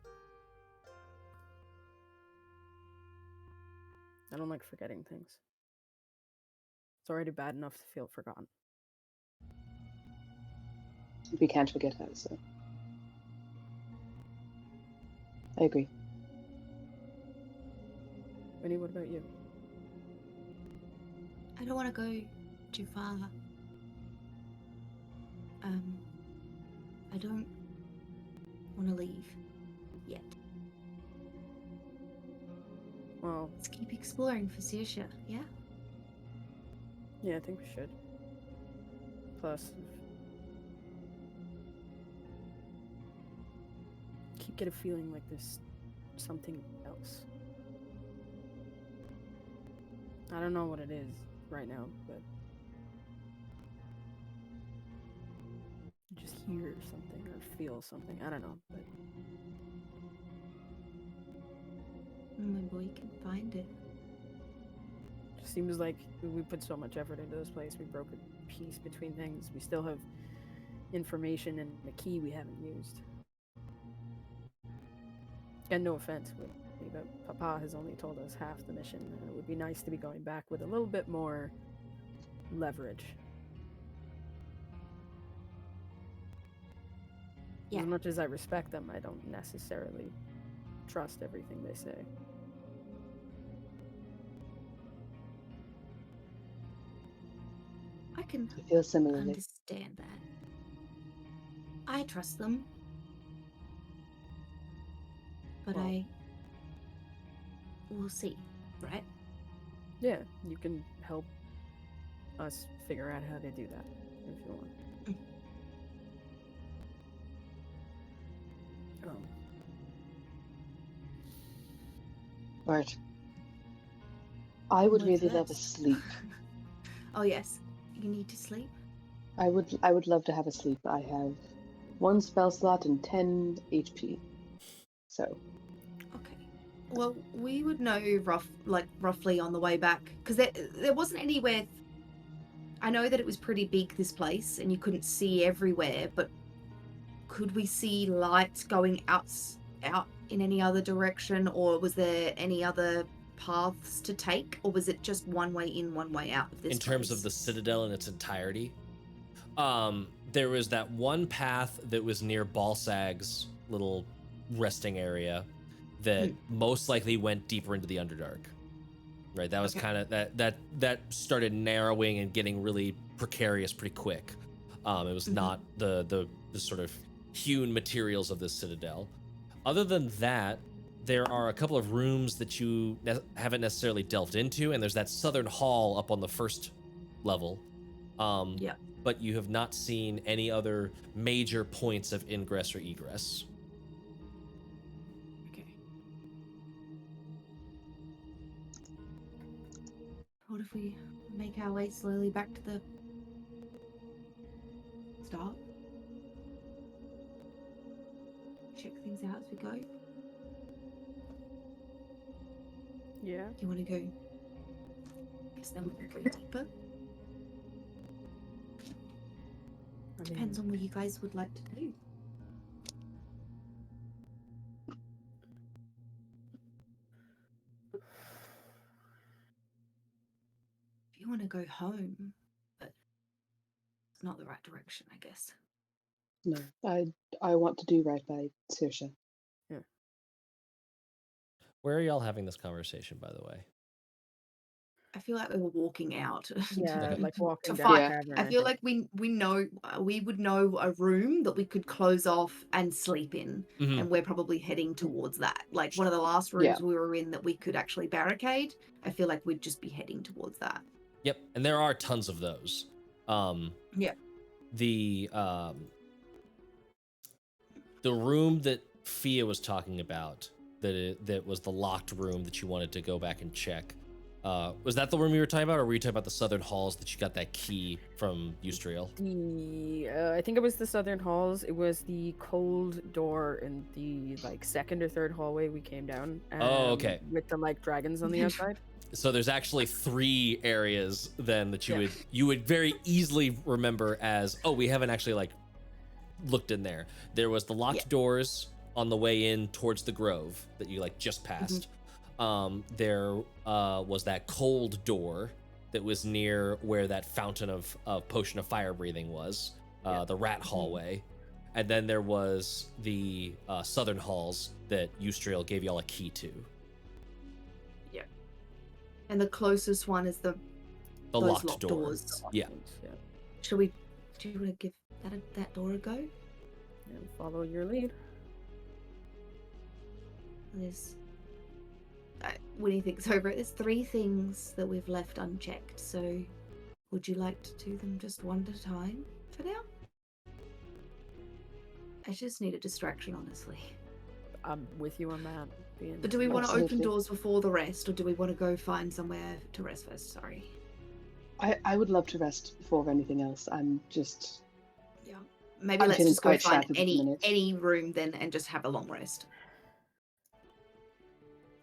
I don't like forgetting things. It's already bad enough to feel forgotten. We can't forget her, so. I agree. Winnie, what about you? I don't want to go too far. I don't want to leave yet. Well, Let's keep exploring for Saoirse, yeah? yeah, I think we should. Plus, keep get a feeling like there's something else. I don't know what it is right now, but just hear something or feel something. I don't know, but Maybe we can find it. it just seems like we put so much effort into this place. We broke a piece between things. We still have information and a key we haven't used. And no offense, but Papa has only told us half the mission, and it would be nice to be going back with a little bit more leverage. Yeah. As much as I respect them, I don't necessarily trust everything they say. I can I feel similarly. understand that. I trust them. But Well- we'll see, right? Yeah, you can help us figure out how to do that if you want. Right. I would What really love a first? sleep. Oh yes, you need to sleep. I would love to have a sleep. I have 1 spell slot and 10 HP. So, Okay. Well, we would know roughly on the way back, because there wasn't anywhere. I know that it was pretty big, this place, and you couldn't see everywhere. But could we see lights going out in any other direction, or was there any other paths to take, or was it just one way in, one way out of this In terms of place? the citadel in its entirety, there was that one path that was near Balsag's little resting area that most likely went deeper into the Underdark. Right, that was Okay. kind of that started narrowing and getting really precarious pretty quick. It was not the sort of hewn materials of the citadel. Other than that, there are a couple of rooms that you haven't necessarily delved into, and there's that southern hall up on the first level. Yeah. But you have not seen any other major points of ingress or egress. Okay. What if we make our way slowly back to the start? Check things out as we go. Yeah. You want to go? Guess then we can go deeper. I Depends on what you guys would like to do. If you want to go home, but it's not the right direction, I guess. no. I want to do right by Saoirse. Where are y'all having this conversation, by the way? I feel like we were walking out. Yeah, Okay. like walking To down the find- cavern. I feel think. like we know we would know a room that we could close off and sleep in, Mhm. and we're probably heading towards that. Like one of the last rooms Yeah. we were in that we could actually barricade. I feel like we'd just be heading towards that. Yep, and there are tons of those. Yeah. The room that Fia was talking about, that was the locked room that you wanted to go back and check. Was that the room you were talking about, or were you talking about the southern halls that you got that key from Eustriel? I think it was the southern halls. It was the cold door in the like second or third hallway we came down. Oh, okay. With the like dragons on the outside. So there's actually 3 areas then that you would very easily remember as, oh, we haven't actually like looked in there. There was the locked doors on the way in towards the grove that you like just passed. There was that cold door that was near where that fountain of potion of fire breathing was, the rat hallway. And then there was the southern halls that Eustriel gave y'all a key to. Yeah. And the closest one is those locked doors. Yeah. Do you want to give that door a go? And follow your lead. When he thinks over it, there's 3 things that we've left unchecked, so would you like to do them just one at a time for now? I just need a distraction, honestly. I'm with you on that. But do we want to open Absolutely. doors before the rest, or do we want to go find somewhere to rest first? Sorry. I would love to rest before anything else. I'm just... Yeah. Maybe I'm let's feeling just go quite find shattered at the minute. any room then and just have a long rest.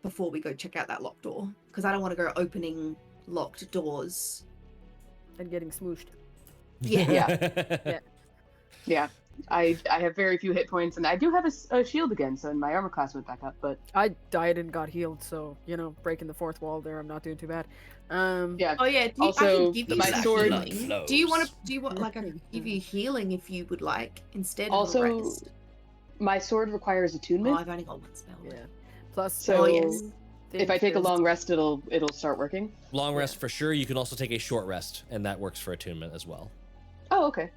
Before we go check out that locked door. Because I don't want to go opening locked doors. And getting smooshed. Yeah. Yeah. I have very few hit points, and I do have a shield again, so my armor class went back up, but... I died and got healed, so, you know, breaking the 4th wall there, I'm not doing too bad. Yeah. Oh yeah, I Also, can give you my some sword- healing. Do you want like I give you healing if you would like instead of Also, a rest? my sword requires Oh, attunement, I've only got one spell. Yeah. Plus, so yes. if I take a long rest, it'll start working. Long rest for sure. You can also take a short rest, and that works for attunement as well. Oh, okay.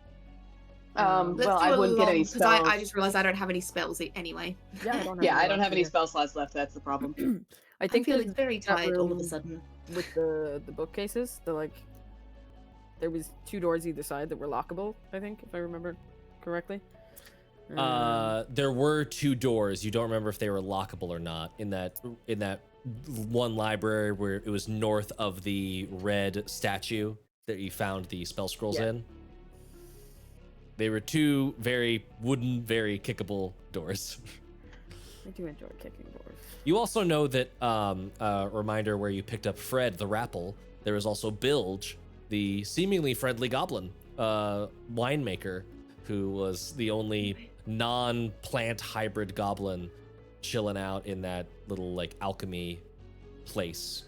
Let's Well, I wouldn't get any because spells. I just realized I don't have any spells anyway. Yeah, I don't have Yeah, any I don't have any left spell slots left. That's the problem. either. I I'm think feeling that very tired all of a room sudden. with the bookcases, there was 2 doors either side that were lockable, I think, if I remember correctly. There were 2 doors. You don't remember if they were lockable or not in that one library where it was north of the red statue that you found the spell scrolls in. They were 2 very wooden, very kickable doors. I do enjoy kicking doors. You also know that, reminder where you picked up Fred the Rapple, there is also Bilge, the seemingly friendly goblin winemaker, who was the only non-plant hybrid goblin chilling out in that little like alchemy place.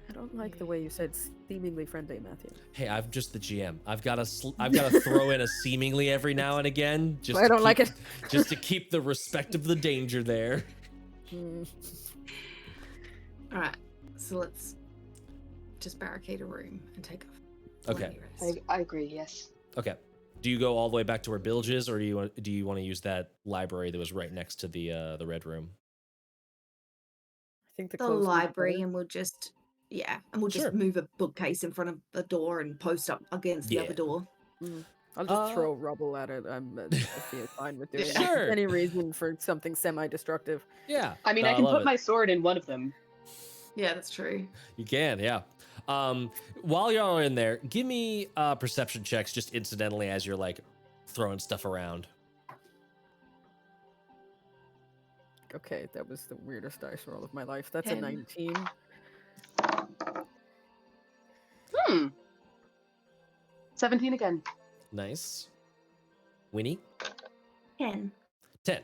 I don't like the way you said seemingly friendly, Matthew. Hey, I'm just the GM. I've got to throw in a seemingly every now and again. Just I don't like it. Just to keep the respect of the danger there. All right, so let's just barricade a room and take off. Okay. I agree. Yes. Okay. Do you go all the way back to where Bilge is, or do you want to use that library that was right next to the red room? I think the The closed one's library, better. and we'll just Sure. move a bookcase in front of the door and post up against the other door. I'll just throw rubble at it. I feel fine with doing that. Sure. Any reason for something semi-destructive. Yeah. I mean, No, I can love put it. my sword in one of them. Yeah, that's true. You can, yeah. While y'all are in there, give me perception checks just incidentally as you're like throwing stuff around. Okay, that was the weirdest dice roll of my life. That's 10. a 19. 17 again. Nice. Winnie? 10. 10.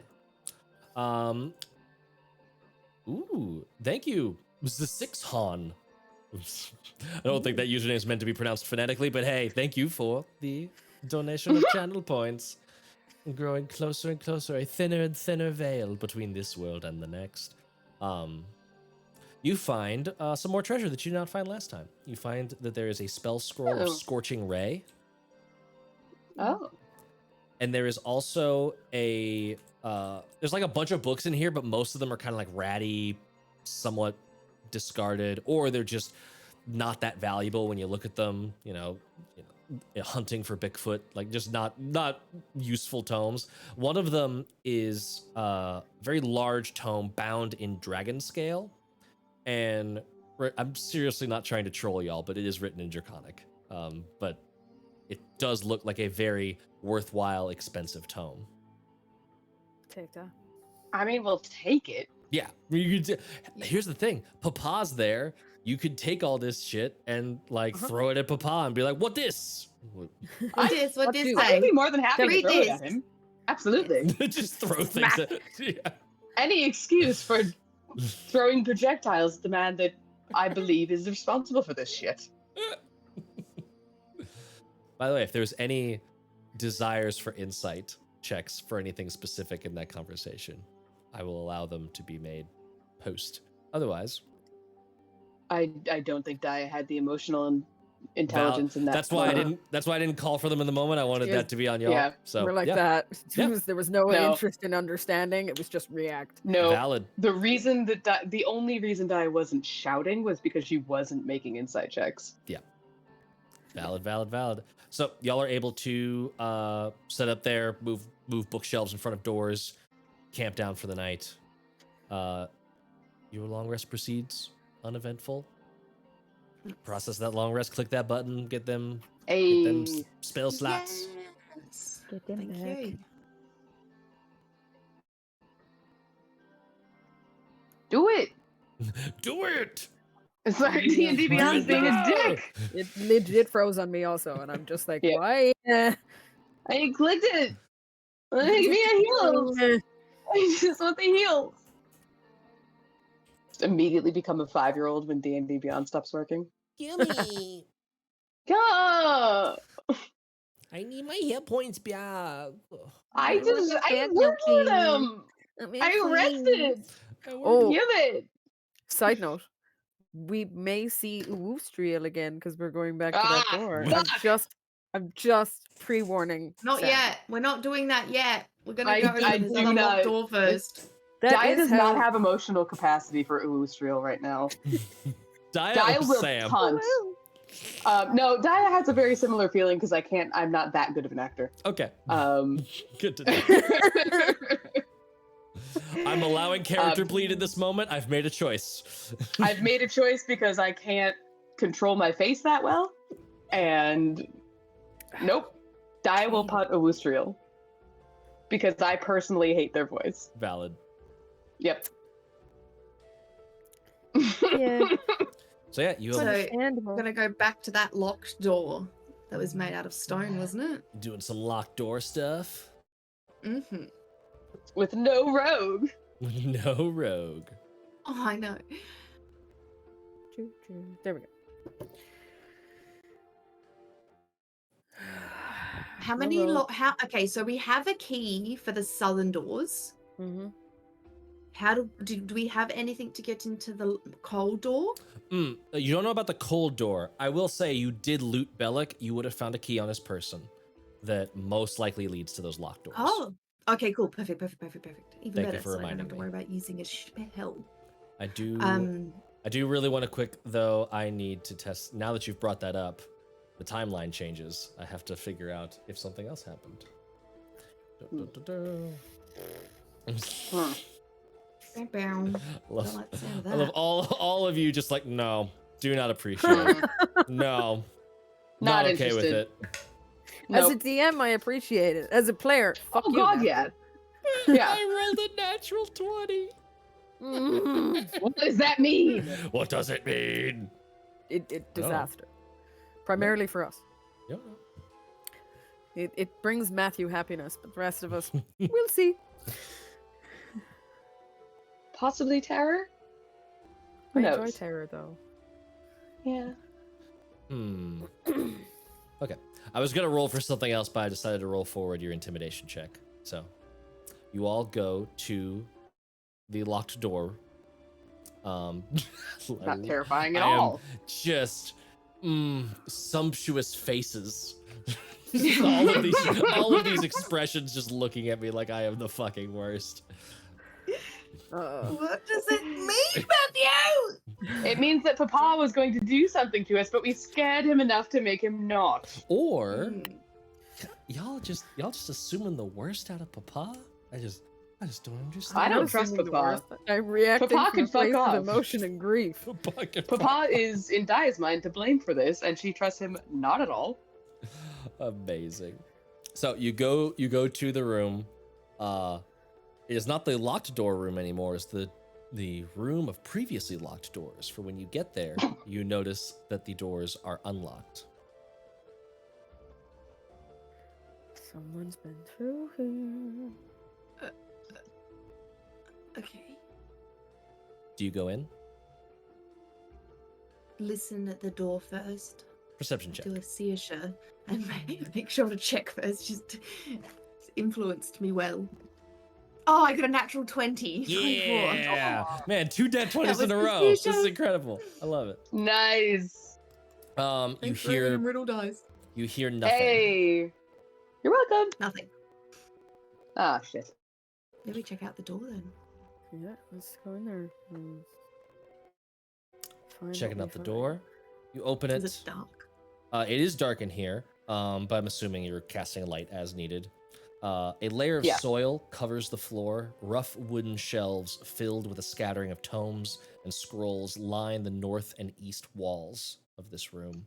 Ooh, thank you. It was the 6 Han. I don't think that username is meant to be pronounced phonetically, but hey, thank you for the donation of channel points. Growing closer and closer, a thinner and thinner veil between this world and the next. You find some more treasure that you did not find last time. You find that there is a spell scroll of Oh. Scorching Ray. Oh. And there is also a there's like a bunch of books in here, but most of them are kind of like ratty, somewhat discarded, or they're just not that valuable when you look at them, hunting for Bigfoot, like just not useful tomes. One of them is a very large tome bound in dragon scale, and I'm seriously not trying to troll y'all, but it is written in Draconic. But it does look like a very worthwhile, expensive tome. Take that. I mean, we'll take it. Yeah, here's the thing. Papa's there. You could take all this shit and like throw it at Papa and be like, "What this?" What What this do- I'd say? be more than happy to Read throw it at this. him. Absolutely. Just throw things at. Yeah. Any excuse for throwing projectiles at the man that I believe is responsible for this shit. By the way, if there's any desires for insight checks for anything specific in that conversation, I will allow them to be made post. Otherwise, I don't think Daya had the emotional intelligence in that. that's why I didn't. That's why I didn't call for them in the moment. I wanted Yeah. that to be on y'all. Yeah. So We're like yeah, that. Yeah. There was no No. interest in understanding. It was just react. No, valid. the reason that the only reason Daya wasn't shouting was because she wasn't making insight checks. Valid. So y'all are able to set up there, move bookshelves in front of doors, camp down for the night. Your long rest proceeds uneventful. Process that long rest, click that button, get them spell slots. Yes. Get them Thank back. you. Do it. Do it! It's like D&D Beyond's being a dick. It legit froze on me also, and I'm just like, Yeah. why? I clicked it. Give me a heal. I just want the heals. Just immediately become a 5-year-old when D&D Beyond stops working. Gimme! God, I need my hit points back. I back, worked for Milky. them. I rested. Oh, Give it. side note. We may see Woostriel again because we're going back to that Ah, door. fuck. I'm just pre-warning. Not Sam. yet. We're not doing that yet. We're gonna I go to do this other not- locked door first. That Daya is does how- not have emotional capacity for Oostriel right now. Daya Daya or will Sam? punt. No, Daya has a very similar feeling because I'm not that good of an actor. Okay, Um, good to know. I'm allowing character bleed in this moment. I've made a choice. I've made a choice because I can't control my face that well. And nope, Daya will punt Oostriel. Because I personally hate their voice. Valid. Yep. Yeah, So yeah, you So- have We're understandable. gonna go back to that locked door that was made out of stone, wasn't it? doing some locked door stuff. Mm-hmm. With no rogue. No rogue. Oh, I know. Choo, choo. There we go. How many Hello. okay, so we have a key for the southern doors. Mm-hmm. How do we have anything to get into the cold door? You don't know about the cold door. I will say you did loot Belak. You would have found a key on his person that most likely leads to those locked doors. Oh, okay, cool, perfect. Even Thank you better, for so I don't reminding have to me. worry about using a spell. I do really want to quick though. I need to test now that you've brought that up. The timeline changes. I have to figure out if something else happened. Hmm. Love, Don't like the sound of I love that. all of you just like no, do not appreciate it. No, Not okay with interested. it. As a Nope. DM, I appreciate it. As a player, fuck Oh you. god, man. yeah. Yeah. I rolled a natural 20. Mm. What does that mean? What does it mean? Disaster. Primarily for us. Yeah. It brings Matthew happiness, but the rest of us, we'll see. Possibly terror? I Who enjoy knows? terror, though. Yeah. Okay. I was gonna roll for something else, but I decided to roll forward your intimidation check. So, you all go to the locked door. Not terrifying at I am all. just sumptuous faces. all of these expressions just looking at me like I am the fucking worst. What does it mean, Matthew? It means that Papa was going to do something to us, but we scared him enough to make him not. Or y'all just assuming the worst out of Papa. I I just don't I understand. don't was trust thinking the Papa. worst. I'm reacting Papa from can a fuck place off. of emotion and grief. Papa is, in Dia's mind, to blame for this, and she trusts him not at all. Amazing. So you go to the room. It is not the locked door room anymore. It's the room of previously locked doors. For when you get there, you notice that the doors are unlocked. Someone's been through here. Okay. Do you go in? Listen at the door first. Perception check. Do a Saoirse and make sure to check first. Just influenced me well. Oh, I got a natural 20. 24. Yeah, man, 2 dead 20s was in a the row. This is Saoirse. incredible. I love it. Nice. You Thanks for reading hear riddle dice. nothing. Hey. You're welcome. Nothing. Ah, shit. Maybe check out the door then. Yeah, let's go in there. And find Checking what out we the find. door. You open Is it. it dark? It is dark in here, but I'm assuming you're casting a light as needed. A layer of Yeah. soil covers the floor. Rough wooden shelves filled with a scattering of tomes and scrolls line the north and east walls of this room.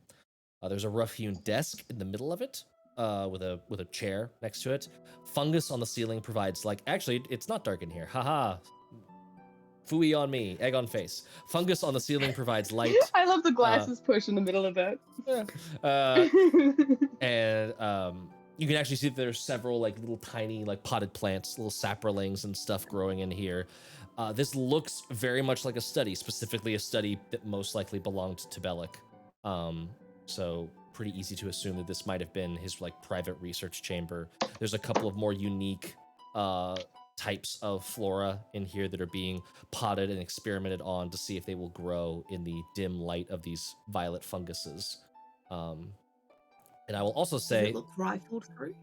There's a rough-hewn desk in the middle of it, with a chair next to it. Fungus on the ceiling provides actually, it's not dark in here. Haha. Fooey on me, egg on face. Fungus on the ceiling provides light. I love the glasses push in the middle of that. And you can actually see that there's several little tiny potted plants, little saplings and stuff growing in here. This looks very much like a study, specifically a study that most likely belonged to Belak. So pretty easy to assume that this might have been his private research chamber. There's a couple of more unique types of flora in here that are being potted and experimented on to see if they will grow in the dim light of these violet funguses. And I will also Does say it look rifled through?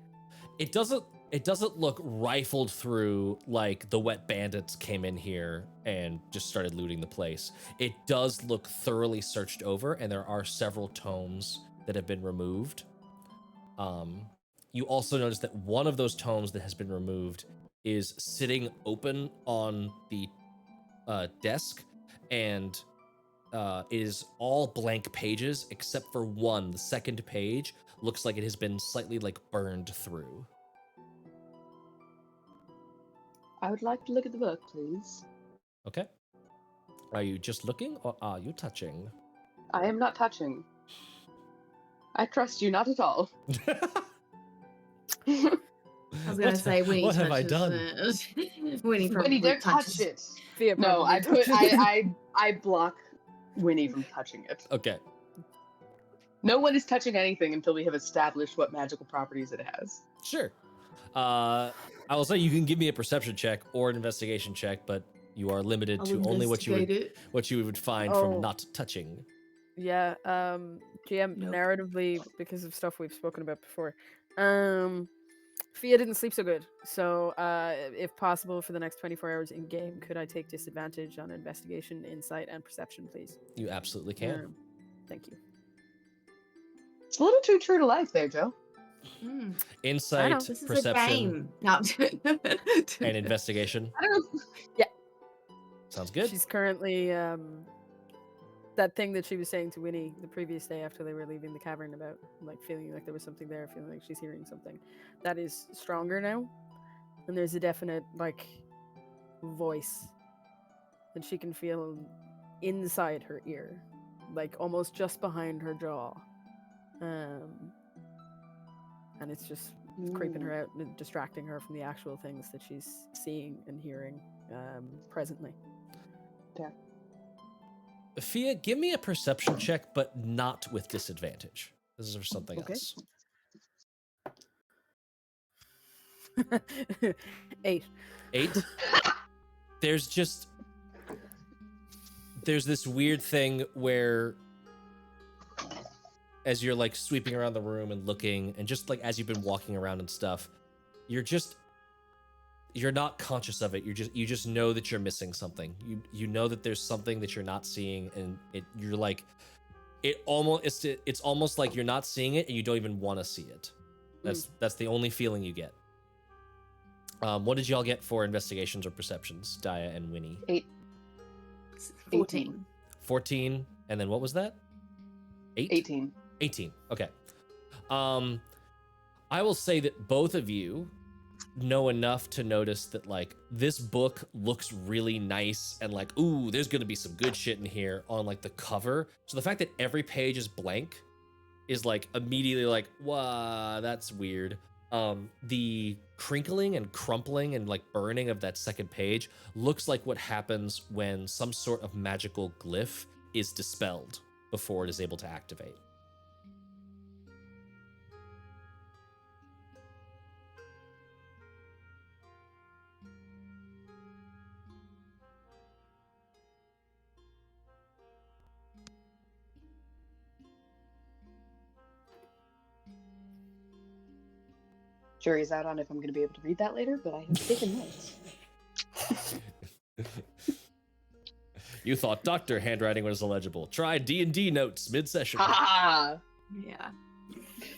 it doesn't look rifled through like the wet bandits came in here and just started looting the place. It does look thoroughly searched over, and there are several tomes that have been removed. You also notice that one of those tomes that has been removed is sitting open on the desk, and it is all blank pages except for one. The second page looks like it has been slightly burned through. I would like to look at the book, please. Okay. Are you just looking, or are you touching? I am not touching. I trust you not at all. I was gonna say Winnie what touches have I done? it. Winnie probably Winnie, don't touches. touch it. Fia No, probably I put touches it. I block Winnie from touching it. Okay. No one is touching anything until we have established what magical properties it has. Sure. I will say you can give me a perception check or an investigation check, but you are limited I'll to only what you investigate would find Oh. from not touching. Yeah, GM, Nope. narratively, because of stuff we've spoken about before, Fia didn't sleep so good. So, if possible, for the next 24 hours in game, could I take disadvantage on investigation, insight, and perception, please? You absolutely can. Thank you. It's a little too true to life there, Joe. Mm, Insight, this is a perception, game. No. and investigation. I don't. Sounds good. She's currently that thing that she was saying to Winnie the previous day after they were leaving the cavern about feeling like there was something there, feeling like she's hearing something. That is stronger now, and there's a definite voice that she can feel inside her ear, almost just behind her jaw, and it's just creeping her out and distracting her from the actual things that she's seeing and hearing presently. Fia, give me a perception check, but not with disadvantage. This is for something Okay. else. 8. 8. There's this weird thing where as you're sweeping around the room and looking, and just as you've been walking around and stuff, you're not conscious of it. You just know that you're missing something. You know that there's something that you're not seeing, and it's almost like you're not seeing it and you don't even want to see it. That's the only feeling you get. What did y'all get for investigations or perceptions, Daya and Winnie? 14. 14, and then what was that? 8? 18. 18. Okay. I will say that both of you know enough to notice that like this book looks really nice and like, ooh, there's gonna be some good shit in here on like the cover. So the fact that every page is blank is like immediately like, wow, that's weird. The crinkling and crumpling and like burning of that second page looks like what happens when some sort of magical glyph is dispelled before it is able to activate. Jury's out on if I'm going to be able to read that later, but I have taken notes. You thought doctor handwriting was illegible. Try D&D notes mid-session. Ha! Yeah.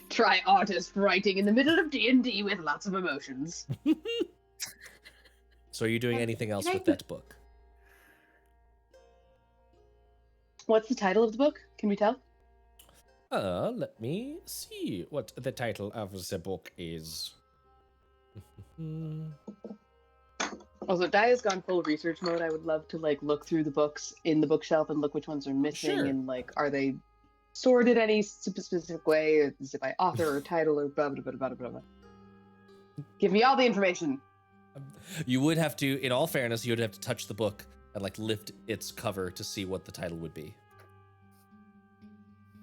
Try artist writing in the middle of D&D with lots of emotions. So are you doing anything else Can I- with that book? What's the title of the book? Can we tell? Let me see what the title of the book is. Also, Daya's gone full research mode. I would love to like look through the books in the bookshelf and look which ones are missing Sure. and like are they sorted any specific way? Or is it by author or title or blah blah blah blah blah blah. Give me all the information. You would have to, in all fairness, you would have to touch the book and like lift its cover to see what the title would be.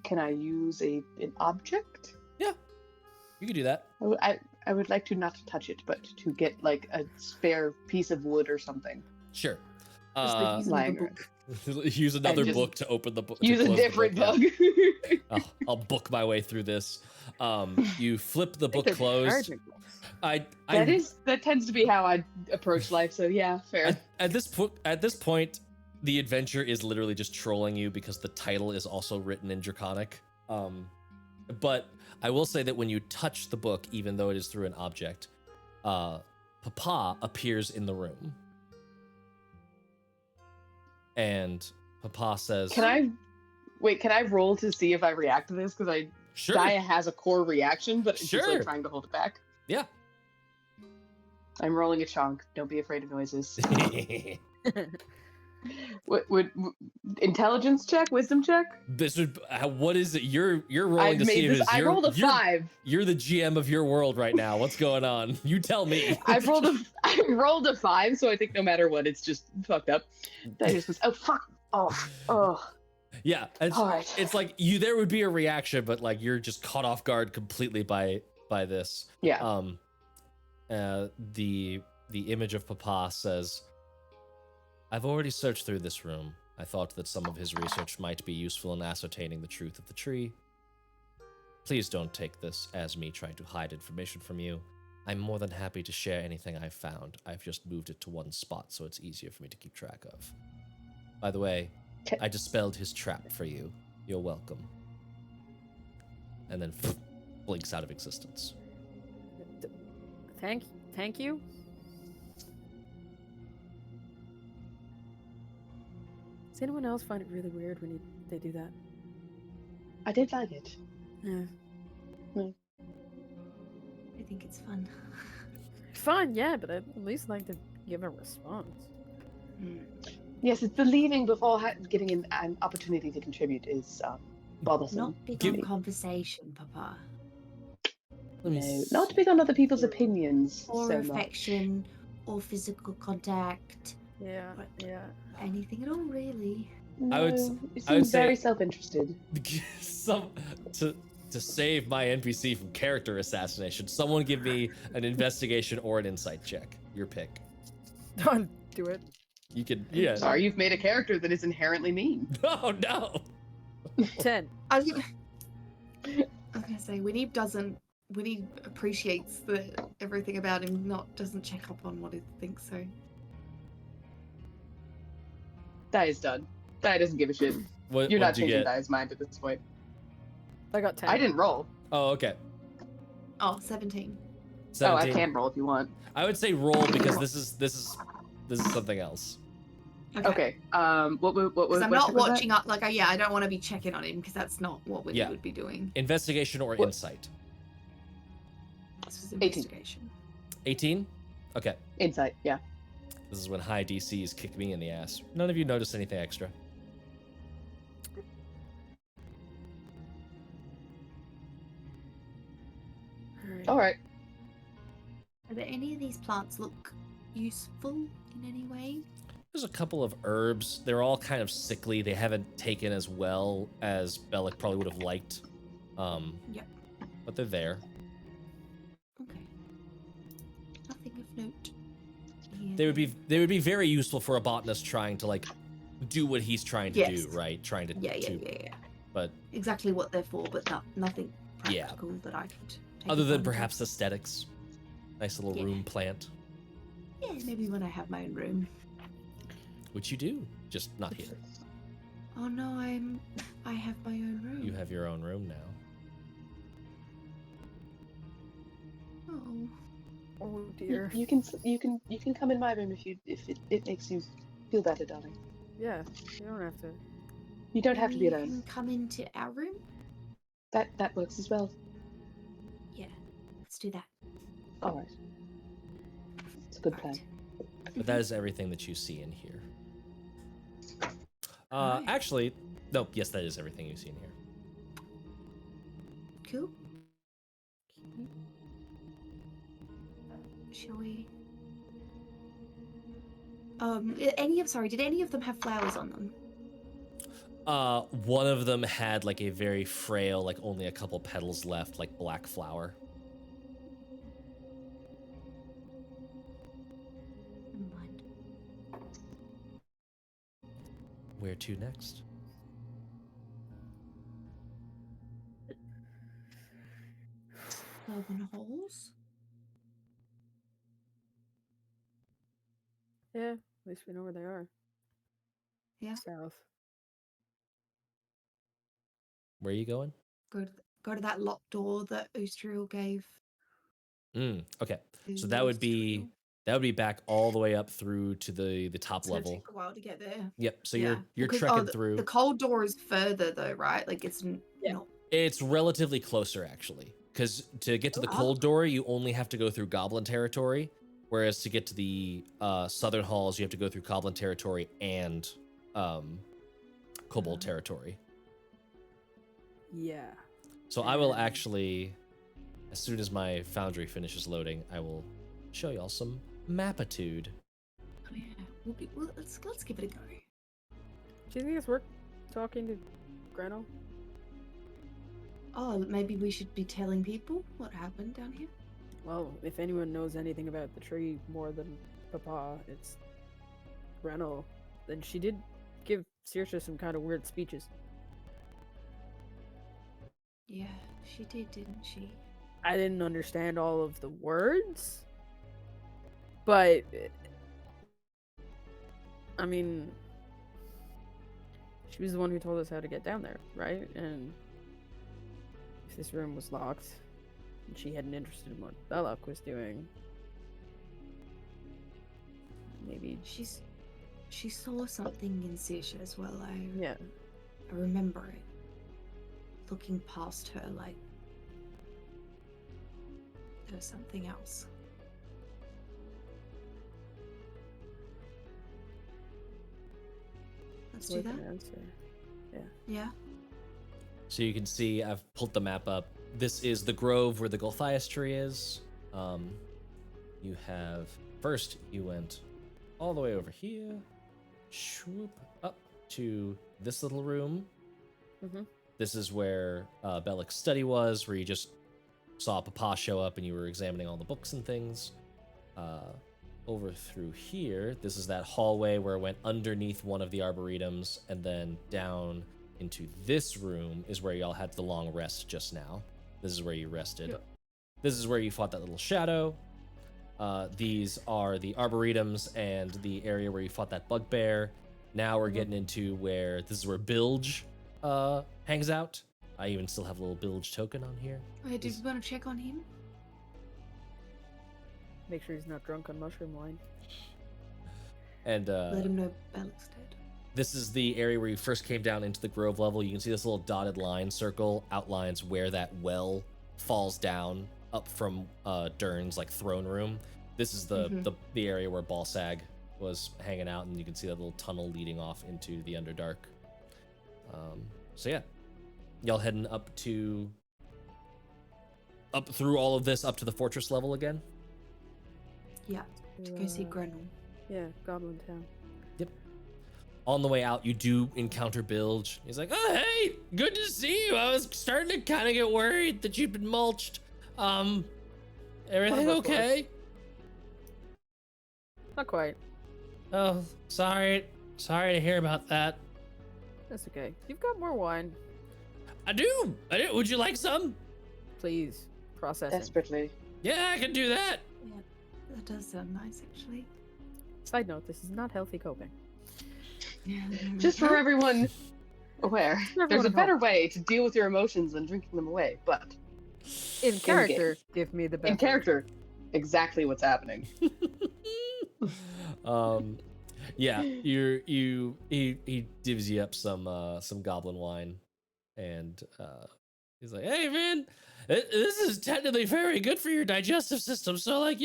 Can I use an object? You could do that. I would like to not touch it, but to get like a spare piece of wood or something. Sure. Just like use another lying book. Use another just book to open the book. to Use a close the different book, book. yeah. I'll book my way through this. You flip the book They're closed. charging books. That tends to be how I approach life. So yeah, fair. At this point, the adventure is literally just trolling you because the title is also written in Draconic. But I will say that when you touch the book, even though it is through an object, Papa appears in the room. And Papa says, Can I roll to see if I react to this? Because Sure. Daya has a core reaction, but she's Sure. like trying to hold it back. Yeah. I'm rolling a chonk. Don't be afraid of noises. Would intelligence check, wisdom check? This would. What is it? You're rolling to see if it's I rolled a 5. You're the GM of your world right now. What's going on? You tell me. I rolled a 5, so I think no matter what, it's just fucked up. That just was, oh fuck. Oh. Yeah, All right. it's like there would be a reaction, but like you're just caught off guard completely by this. Yeah. The image of Papa says, I've already searched through this room. I thought that some of his research might be useful in ascertaining the truth of the tree. Please don't take this as me trying to hide information from you. I'm more than happy to share anything I've found. I've just moved it to one spot so it's easier for me to keep track of. By the way, I dispelled his trap for you. You're welcome. And then blinks out of existence. Thank you. Does anyone else find it really weird when they do that? I did like it. Yeah. I think it's fun. Fun, yeah, but I'd at least like to give a response. Yes, it's the leaving before getting an opportunity to contribute is bothersome. Not big Give- on conversation, Papa. No, not big on other people's opinions Or so much. affection, or physical contact. Yeah, yeah. Anything at all, really. No, I would it I would seems very say- self-interested. To save my NPC from character assassination, someone give me an investigation or an insight check. Your pick. Don't do it. You can, yeah. Sorry, you've made a character that is inherently mean. Oh no. 10. I was gonna say Winnie appreciates everything about him, doesn't check up on what he thinks. So That is done. That doesn't give a shit. What, You're not what'd you changing get? Daya's mind at this point. I got 10. I didn't roll. Oh, okay. 17. Oh, I 17. can roll if you want. I would say roll because this is something else. Okay. What Because was I'm not watching up. Like, I don't want to be checking on him because that's not what we Yeah. would be doing. Investigation or What? insight. This is 18. investigation. 18? Okay. Insight, yeah. This is when high DCs kick me in the ass. None of you noticed anything extra. All right. Are there any of these plants look useful in any way? There's a couple of herbs. They're all kind of sickly. They haven't taken as well as Belak probably would have liked. Yep. But they're there. Okay. Nothing of note. Yeah. They would be very useful for a botanist trying to like do what he's trying to Yes. do, right? Trying to Yeah. But Exactly what they're for, but nothing Yeah. practical that I could take other than advantage of. perhaps aesthetics. Nice little Yeah. room plant. Yeah, maybe when I have my own room. Which you do, just not here. Oh no, I have my own room. You have your own room now. Oh. Oh dear. You can come in my room if it makes you feel better, darling. Yeah, you don't have to. You don't have to be Maybe you alone. can come into our room? That works as well. Yeah. Let's do that. All right. It's a good plan. Right. But that is everything that you see in here. Alright. Actually, no, yes, that is everything you see in here. Cool. Shall we? Did any of them have flowers on them? One of them had like a very frail, like only a couple petals left, like black flower. Never mind. Where to next? Cloven holes? Yeah, at least we know where they are. Yeah. South. Where are you going? Go to that locked door that Oostriel gave. Okay. to So that would Oostriel. be back all the way up through to the top It's gonna level. take a while to get there. Yep. So Yeah. you're Because- trekking the, through. The cold door is further though, right? Like it's Yeah. not. It's relatively closer actually, because to get to the Oh. cold door, you only have to go through Goblin territory, whereas to get to the southern halls, you have to go through Goblin territory and Kobold territory. Yeah. So I will actually, as soon as my foundry finishes loading, I will show y'all some mapitude. Oh yeah. Let's give it a go. Do you think it's worth talking to Grenl? Oh, maybe we should be telling people what happened down here. Well, if anyone knows anything about the tree more than Papa, it's Grenl. Then she did give Saoirse some kind of weird speeches. Yeah, she did, didn't she? I didn't understand all of the words, but I mean, she was the one who told us how to get down there, right? And if this room was locked, and she hadn't interested in what Belak was doing, maybe She saw something in Saoirse as well. yeah. I remember it. Looking past her, like there was something else. Let's do Worth that. an answer. Yeah. So you can see I've pulled the map up. This is the grove where the Golthias tree is. You have first you went all the way over here, swoop up to this little room. Mhm. This is where Belak's study was, where you just saw Papa show up and you were examining all the books and things. Over through here, this is that hallway where it went underneath one of the arboretums, and then down into this room is where y'all had the long rest just now. This is where you rested. Yep. This is where you fought that little shadow. These are the arboretums and the area where you fought that bugbear. Now we're getting into where this is where Bilge hangs out. I even still have a little Bilge token on here. Wait, did we want to check on him? Make sure he's not drunk on mushroom wine. And Let him know Belak's dead. this is the area where you first came down into the grove level. You can see this little dotted line circle outlines where that well falls down up from Dern's like throne room. This is the area where Balsag was hanging out, and you can see that little tunnel leading off into the Underdark. So yeah, y'all heading up through all of this up to the fortress level again. Yeah, to go see Grenl. Yeah, Goblin Town. On the way out, you do encounter Bilge. He's like, "Oh, hey, good to see you. I was starting to kind of get worried that you'd been mulched. Everything okay?" Not quite. "Oh, sorry to hear about that." That's okay. You've got more wine. I do. Would you like some?" Please. Processing. Desperately. "Yeah, I can do that." Yeah, that does sound nice, actually. Side note, this is not healthy coping. Yeah. Just for everyone aware, Everyone there's a at better home. way to deal with your emotions than drinking them away, but In character, give me the best. in character, exactly what's happening. Yeah, he divs you up some goblin wine, and he's like, "Hey man, this is technically very good for your digestive system. So like,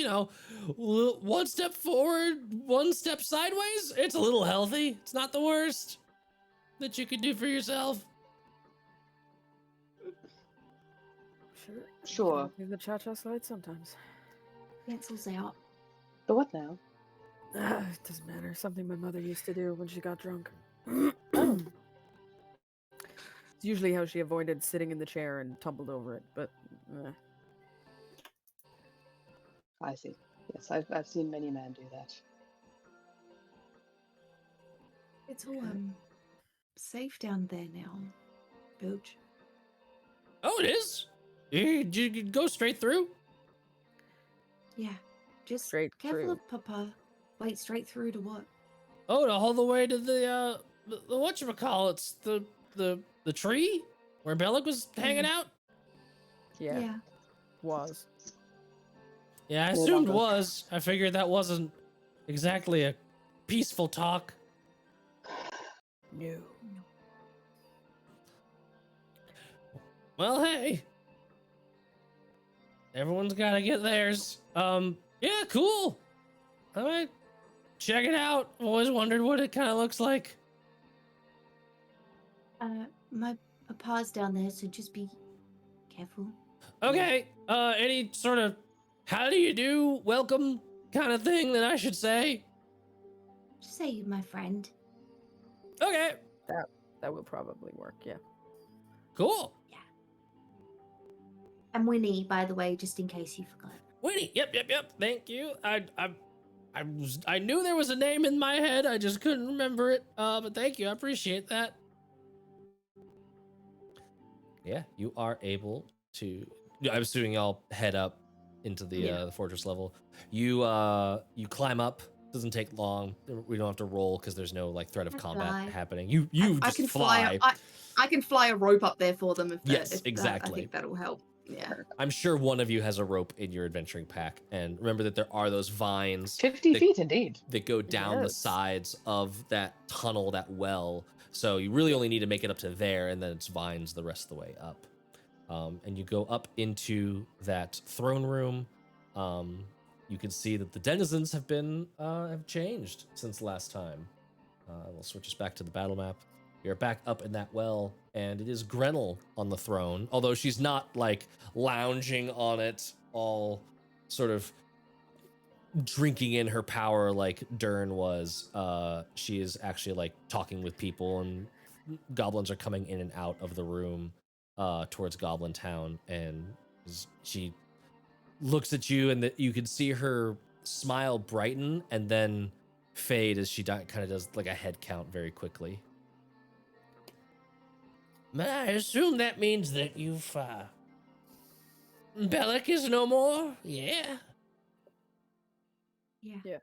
one step forward, one step sideways. It's a little healthy. It's not the worst that you could do for yourself." Sure. In the cha-cha slide sometimes. Cancels out. The what now? It doesn't matter. Something my mother used to do when she got drunk. Oh. It's usually how she avoided sitting in the chair and tumbled over it, but I see. Yes, I've seen many men do that. It's all safe down there now, Bilge. Oh, it is. You could go straight through. Yeah, just Straight careful through. of Papa. Wait, straight through to what? Oh, all the way to the whatchamacallits, the tree where Belak was hanging out. yeah, was. Yeah, I No assumed longer. was. I figured that wasn't exactly a peaceful talk. No. Well, hey. Everyone's got to get theirs. Yeah, cool. All right. Check it out. Always wondered what it kind of looks like. My Papa's down there, so just be careful. Okay. Any sort of how do you do, welcome kind of thing that I should say? Just say my friend. Okay. That will probably work, yeah. Cool. I'm Winnie, by the way, just in case you forgot. Winnie. Yep. Thank you. I knew there was a name in my head. I just couldn't remember it. But thank you. I appreciate that. Yeah, you are able to. I'm assuming y'all head up into the fortress level. You climb up. Doesn't take long. We don't have to roll because there's no like threat of I combat fly. happening. You I just can fly. I can fly a rope up there for them. Yes, I exactly. think that'll help. Yeah. I'm sure one of you has a rope in your adventuring pack, and remember that there are those vines 50 that- feet indeed. that go down the Yes. sides of that tunnel, that well. So you really only need to make it up to there, and then it's vines the rest of the way up. And you go up into that throne room. You can see that the denizens have changed since last time. We'll switch us back to the battle map. You're back up in that well, and it is Grenl on the throne. Although she's not like lounging on it, all sort of drinking in her power like Dern was. She is actually like talking with people, and goblins are coming in and out of the room towards Goblin Town, and she looks at you, and you can see her smile brighten and then fade as she kind of does like a head count very quickly. I assume that means that you've Belak is no more. Yeah. Yeah.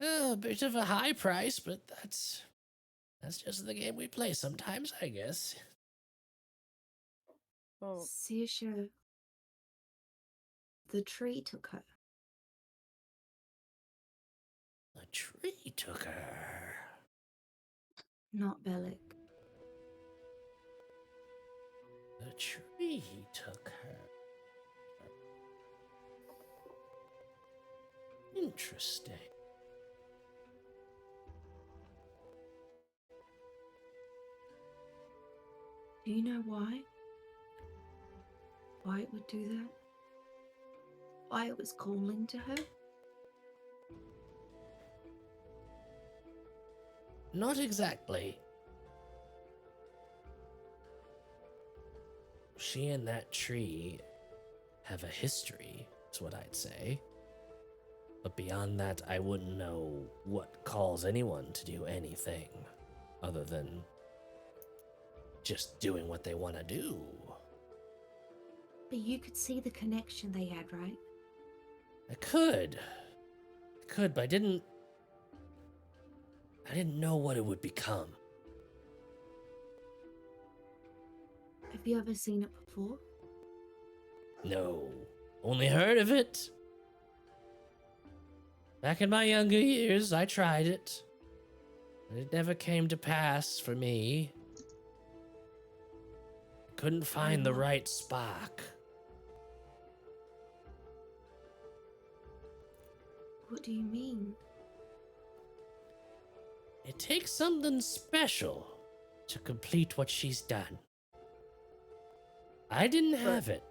A bit of a high price, but that's just the game we play sometimes, I guess. Oh, Saoirse The tree took her. The tree took her. Not Belak. The tree took her. Interesting. Do you know why? Why it would do that? Why it was calling to her? Not exactly. She and that tree have a history, is what I'd say. But beyond that, I wouldn't know what calls anyone to do anything other than just doing what they want to do. But you could see the connection they had, right? I could, but I didn't know what it would become. Have you ever seen it before? No, only heard of it. Back in my younger years, I tried it, but it never came to pass for me. I couldn't find the right spark. What do you mean? It takes something special to complete what she's done. I didn't have it.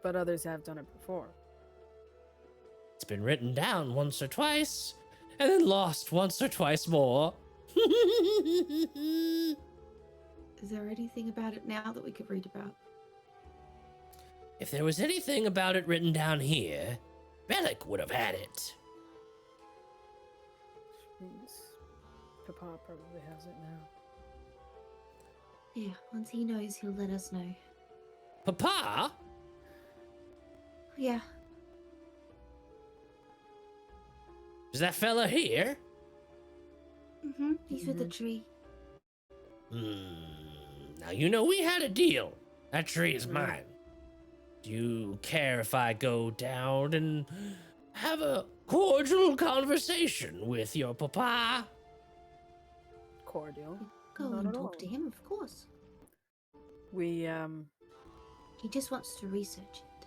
But others have done it before. It's been written down once or twice, and then lost once or twice more. Is there anything about it now that we could read about? If there was anything about it written down here, Belak would have had it. Means Papa probably has it now. Yeah, once he knows, he'll let us know. Papa? Yeah, Is that fella here? he's with the tree. Now, you know, we had a deal. That tree is mine. Do you care if I go down and have a cordial conversation with your papa? Cordial. Go Not and at talk all. to him, of course. We He just wants to research it.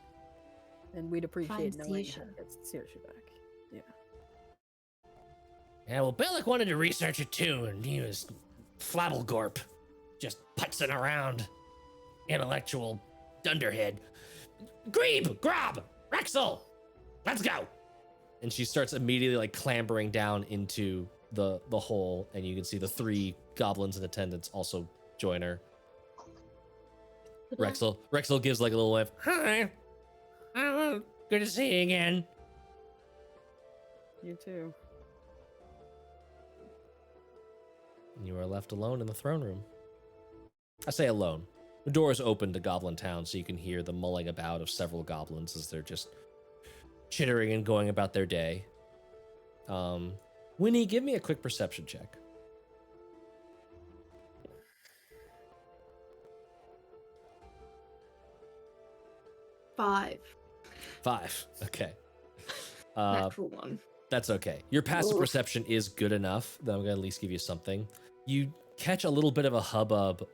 and we'd appreciate Find knowing Saoirse. how to get Saoirse back. Yeah. Yeah, well, Belak wanted to research it too, and he was flabblegorp, just putzing around. Intellectual dunderhead. Grebe, Grob, Rexel, let's go. And she starts immediately like clambering down into the hole, and you can see the 3 goblins in attendance also join her. Rexel gives like a little wave. Hi. Oh, good to see you again. You too. And you are left alone in the throne room. I say alone. The door is open to Goblin Town, so you can hear the mulling about of several goblins as they're just chittering and going about their day. Winnie, give me a quick perception check. 5. 5. Okay. Natural 1. That's okay. Your passive perception is good enough that I'm going to at least give you something. You catch a little bit of a hubbub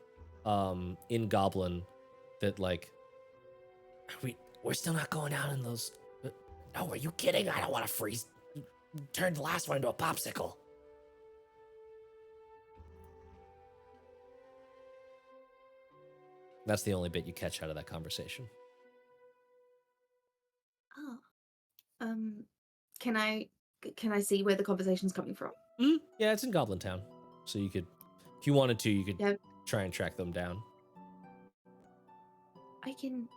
in Goblin that, like, we're still not going out in those. No, are you kidding? I don't want to freeze. Turn the last one into a popsicle. That's the only bit you catch out of that conversation. Oh. Can I see where the conversation's coming from? Yeah, it's in Goblin Town. So you could, if you wanted to, you could Yeah. try and track them down. I can.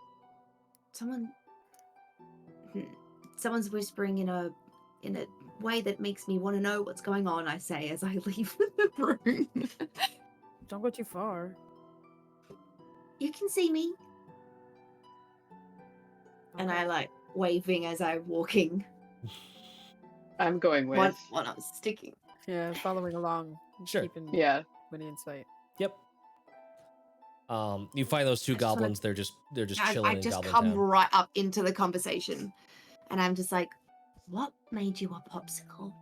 Someone's whispering in a way that makes me want to know what's going on. I say as I leave the room. Don't go too far. You can see me, and Okay. I like waving as I'm walking. I'm going with. One I'm sticking. Yeah, following along. Sure. Keeping Yeah. Winnie in sight. Yep. You find those two I just wanna- goblins. They're just I chilling in just Goblin come Town. right up into the conversation, and I'm just like, "What made you a popsicle?"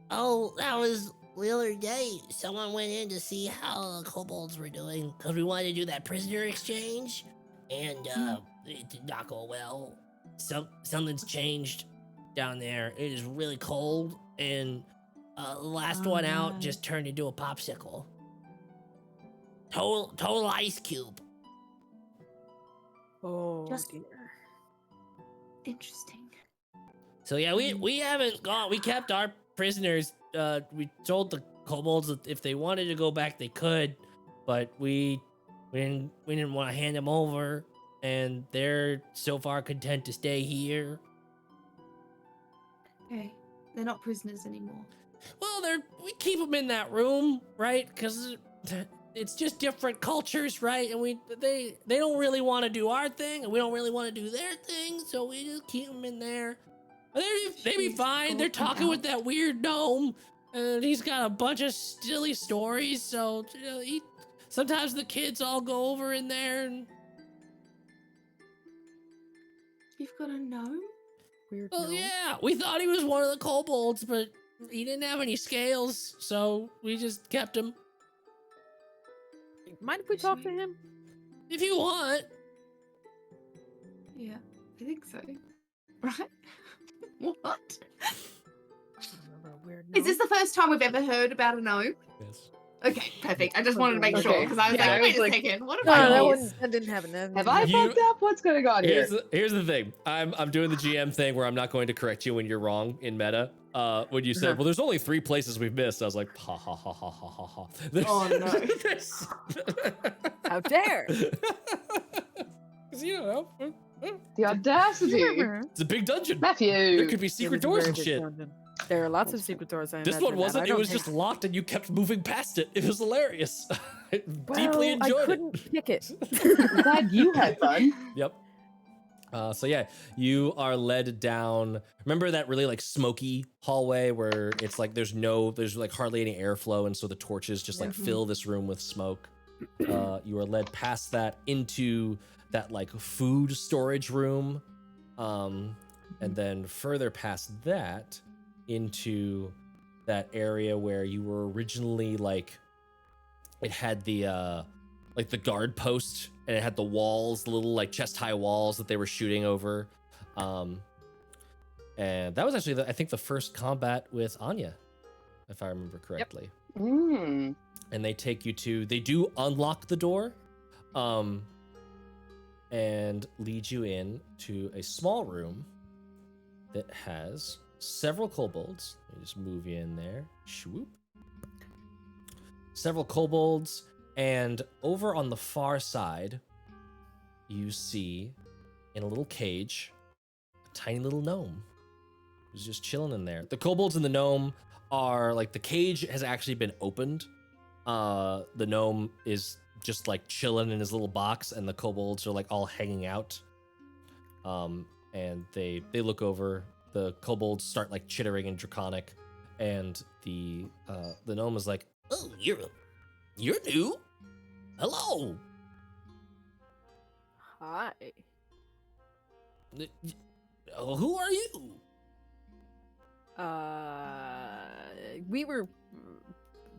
Oh, that was the other day. Someone went in to see how the kobolds were doing because we wanted to do that prisoner exchange, and it did not go well. Something's changed down there. It is really cold, and the last one out no. just turned into a popsicle. Total ice cube. Oh Just- dear. Interesting. So yeah, we haven't gone. We kept our prisoners. We told the kobolds that if they wanted to go back, they could, but we didn't want to hand them over, and they're so far content to stay here. Okay, they're not prisoners anymore. Well, we keep them in that room, right? Because it's just different cultures, right? And they don't really want to do our thing, and we don't really want to do their thing, so we just keep them in there. They be Jeez, fine. They're golden talking with elf. that weird gnome, and he's got a bunch of silly stories. So sometimes the kids all go over in there, and You've got a gnome? Weird. well, no? yeah, we thought he was one of the kobolds, but he didn't have any scales, so we just kept him. Mind if we talk to him? If you want. Yeah, I think so. Right? What? Remember a weird Is this gnome? the first time we've ever heard about a gnome? Yes. Okay, perfect. I just wanted to make sure Okay. because I was Yeah, I like, wait was a like- second, what No, about that this? one that didn't happen. That Have didn't I happen. You- fucked up? What's going on here? Here's the thing. I'm doing the GM thing where I'm not going to correct you when you're wrong in meta. When you said, well, there's only 3 places we've missed, I was like, ha ha ha ha ha ha ha. Oh, no. there's- How dare! 'Cause, you know, The audacity. it's a big dungeon. Matthew. There could be It secret is a doors very and big shit. dungeon. There are lots of secret doors. I This imagine, one and wasn't. I It don't was think- just locked, and you kept moving past it. It was hilarious. I deeply Well, enjoyed I it. couldn't pick it. I'm glad you had fun. Yep. So yeah, you are led down. Remember that really like smoky hallway where it's like there's like hardly any airflow, and so the torches just like Mhm. fill this room with smoke. You are led past that into that like food storage room, and then further past that into that area where you were originally like it had the like the guard post, and it had the walls, the little like chest high walls that they were shooting over. And that was actually I think the first combat with Anya, if I remember correctly. Mm. And they take you to, they do unlock the door, and lead you in to a small room that has several kobolds. Let me just move you in there. Swoop. Several kobolds, and over on the far side, you see in a little cage a tiny little gnome who's just chilling in there. The kobolds and the gnome are like, the cage has actually been opened. The gnome is just like chilling in his little box, and the kobolds are like all hanging out. And they look over. The kobolds start like chittering in Draconic, and the gnome is like, Oh, you're new. Hello. Hi. Who are you? We were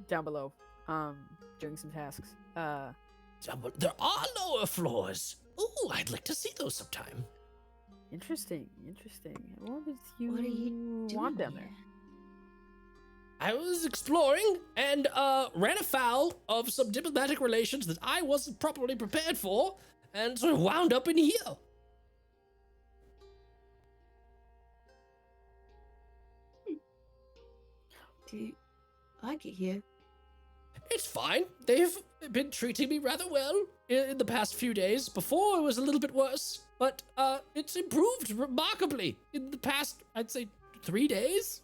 down below, doing some tasks. There are lower floors. Oh, I'd like to see those sometime. Interesting. What was What are you want doing down there? here? I was exploring and ran afoul of some diplomatic relations that I wasn't properly prepared for, and sort of wound up in here. Do you like it here? It's fine. They've been treating me rather well in the past few days. Before it was a little bit worse, but it's improved remarkably in the past, I'd say, 3 days.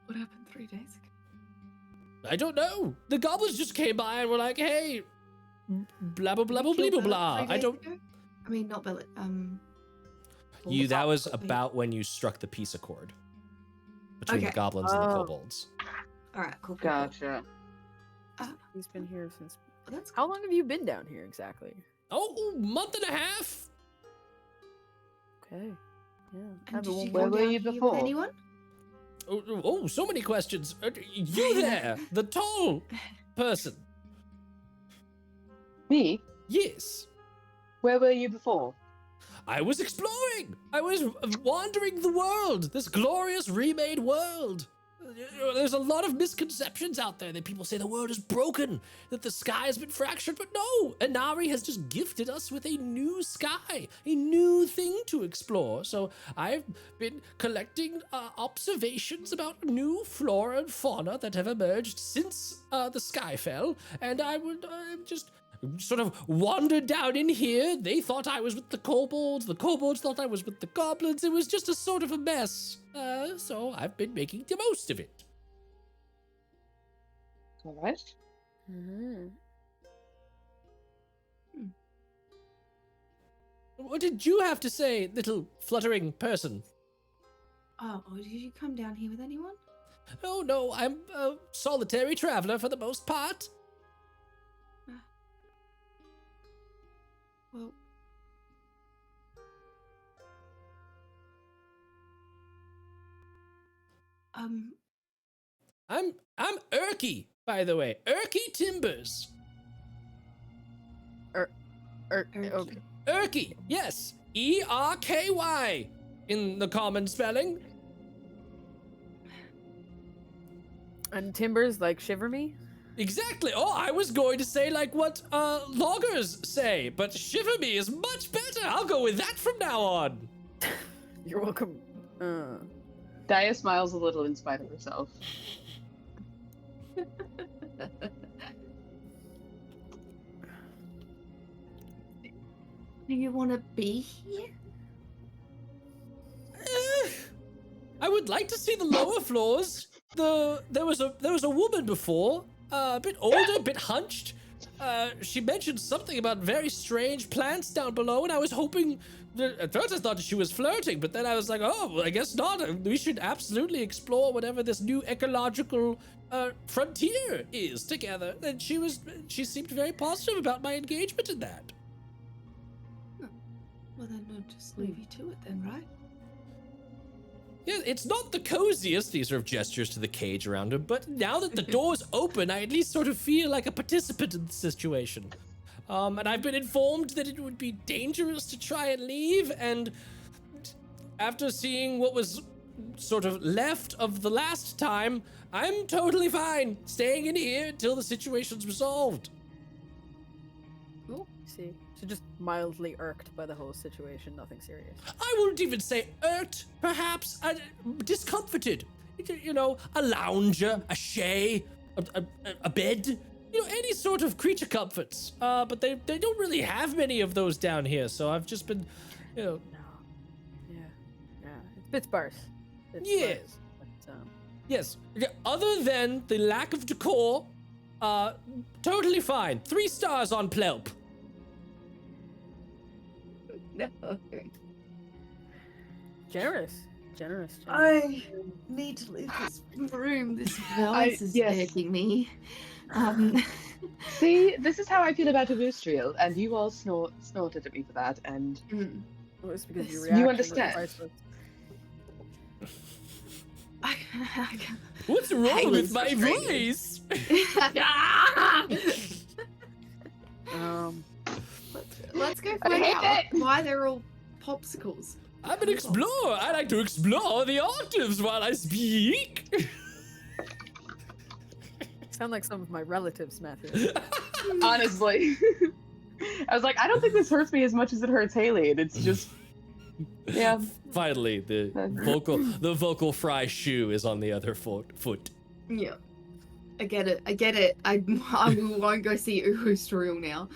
What happened 3 days ago? I don't know. The goblins just came by and were like, "Hey, blah blah blah blah blah blah blah." I don't. I mean, not Belak. That was Wait. about when you struck the peace accord between the Okay. goblins and the Oh. kobolds. All right, cool. Gotcha. He's been here since. That's How long have you been down here exactly? Oh, month and a half. Okay. Yeah. And did you Where go were down you here with before? anyone? Oh, so many questions. You there, the tall person? Me? Yes. Where were you before? I was exploring. I was wandering the world, this glorious remade world. There's a lot of misconceptions out there that people say the world is broken, that the sky has been fractured, but no, Inari has just gifted us with a new sky, a new thing to explore. So I've been collecting observations about new flora and fauna that have emerged since the sky fell, and I would just sort of wandered down in here. They thought I was with the kobolds thought I was with the goblins. It was just a sort of a mess. So I've been making the most of it. All right. Mm-hmm. What did you have to say, little fluttering person? Oh, did you come down here with anyone? Oh no, I'm a solitary traveler for the most part. Well, I'm Erky, by the way. Erky Timbers. Okay. Erky, yes. E-R-K-Y in the common spelling. And timbers like shiver me? Exactly. Oh, I was going to say like what loggers say, but shiver me is much better. I'll go with that from now on. You're welcome. Daya smiles a little in spite of herself. do you want to be here? I would like to see the lower floors. There was a woman before, a bit older, a bit hunched. She mentioned something about very strange plants down below, and I was hoping. At first, I thought she was flirting, but then I was like, "Oh, well, I guess not. We should absolutely explore whatever this new ecological frontier is together." And she seemed very positive about my engagement in that. Well, then I'll just leave you to it then, right? Yeah, it's not the coziest, these sort of gestures to the cage around him, but now that the door's open, I at least sort of feel like a participant in the situation. And I've been informed that it would be dangerous to try and leave, and after seeing what was sort of left of the last time, I'm totally fine staying in here until the situation's resolved. Oh, see. So just mildly irked by the whole situation, nothing serious. I wouldn't even say irked, perhaps. Discomforted. You know, a lounger, a shay, a bed. You know, any sort of creature comforts. But they don't really have many of those down here, so I've just been, you know. No. Yeah. It's a bit sparse. Yes. But, Yes. Other than the lack of decor, totally fine. 3 stars on Plelp. No. generous. I need to leave this room. This voice is yes. irking me. See, this is how I feel about Avustriel, and you all snorted at me for that, and Well, it's because You reaction was understand. priceless. What's wrong Hey, with it's my frustrating. voice? Let's go I find hate out it. why they're all popsicles. I'm an explorer. I like to explore the octaves while I speak. Sound like some of my relatives, Matthew. honestly, I was like, I don't think this hurts me as much as it hurts Haley, and it's just, yeah. Finally, the vocal fry shoe is on the other foot. Yeah. I get it. I won't go see Uhustriel now.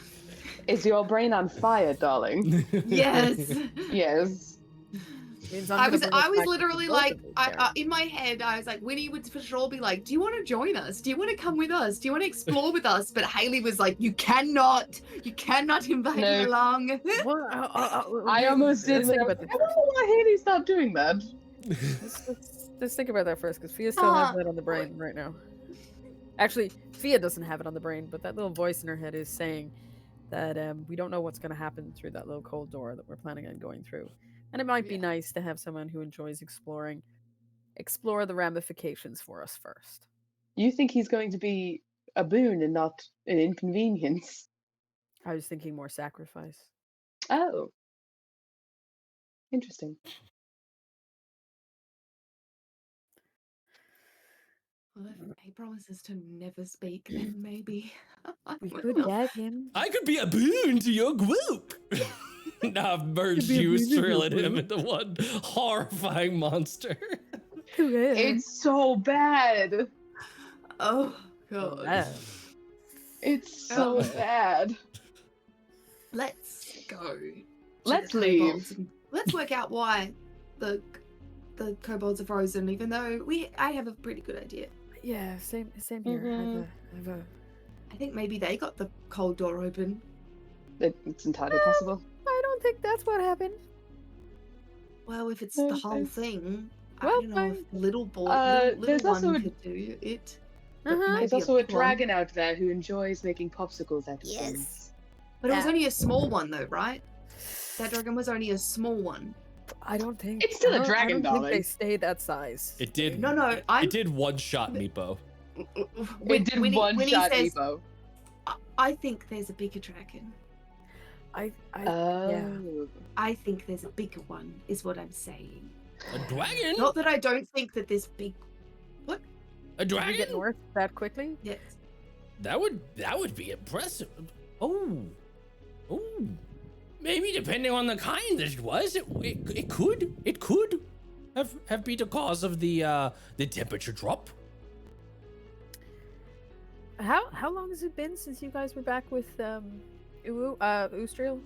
Is your brain on fire, darling? Yes. Yes. Means I'm I gonna was bring us back to literally both like, of those in my head, I was like, Winnie would for sure be like, do you want to join us? Do you want to come with us? Do you want to explore with us? But Haley was like, you cannot invite No. me along. I almost did. Let's think I about don't this. know why Haley stopped doing that. Let's think about that first, because Fia still has that on the brain right now. Actually, Fia doesn't have it on the brain, but that little voice in her head is saying that we don't know what's going to happen through that little cold door that we're planning on going through. And it might be nice to have someone who enjoys exploring explore the ramifications for us first. You think he's going to be a boon and not an inconvenience? I was thinking more sacrifice. Oh. Interesting. Well, if he promises to never speak, then maybe. We could gag him. I could be a boon to your group. Now I've merged be a you, boon to your Strill, and him group. into one horrifying monster. It's so bad. Oh, God. bad. It's so Oh. bad. Let's go. to Let's the leave. kobolds and let's work out why the kobolds are frozen, even though I have a pretty good idea. Yeah, same here. Mhm. I think maybe they got the cold door open. It's entirely possible. I don't think that's what happened. Well, if it's No, the whole I- thing, Well, I don't know if little boy, little there's also one a- could do it. Uh-huh. Maybe There's also a big one. dragon out there who enjoys making popsicles out of Yes. things. But it was Yeah. only a small one, though, right? That dragon was only a small one. I don't think It's still a I don't- dragon, I don't think darling. they stay that size. It did. No, no, It did one shot Meepo. It did one shot, he says, Evo. I think there's a bigger dragon. I Oh. yeah. I think there's a bigger one, is what I'm saying. A dragon? Not that I don't think that this big. A Did we get dragon? north that quickly? Yes. That would be impressive. Oh. Maybe depending on the kind that it was, it could have been the cause of the temperature drop. How long has it been since you guys were back with Ustriel?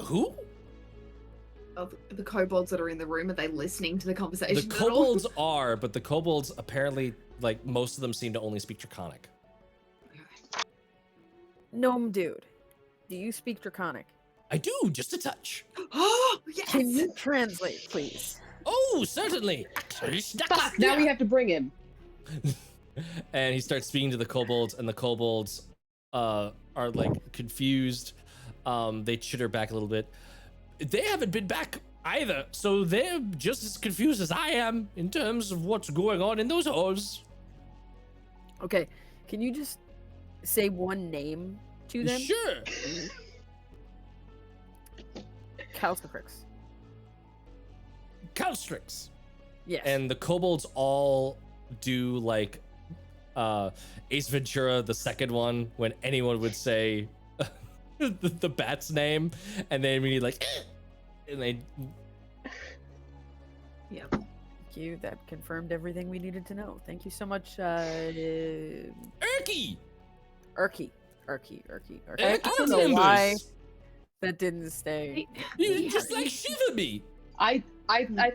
Who? Of the kobolds that are in the room, are they listening to the conversation? The at all? kobolds are, but the kobolds apparently, like, most of them seem to only speak Draconic. Gnome dude, do you speak Draconic? I do, just a touch. Oh, yes! Can you translate, please? Oh, certainly. Fuck, now we have to bring him. And he starts speaking to the kobolds, and the kobolds are like confused. They chitter back a little bit. They haven't been back either, so they're just as confused as I am in terms of what's going on in those halls. Okay, can you just say one name to them? Sure. Calcitrix. Calstrix. Yes. And the kobolds all do like Ace Ventura, the second one, when anyone would say the bat's name, and they immediately like, and they. Yeah. Thank you. That confirmed everything we needed to know. Thank you so much, Erky. Urky. I Erky don't know why members. that didn't stay. You just like shiver me. I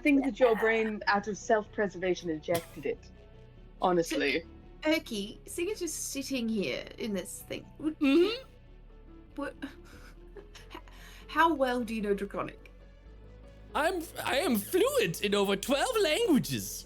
think that your brain, out of self-preservation, ejected it. Honestly. Erky, so you're just sitting here in this thing. Mm-hmm. What? How well do you know Draconic? I am fluent in over 12 languages.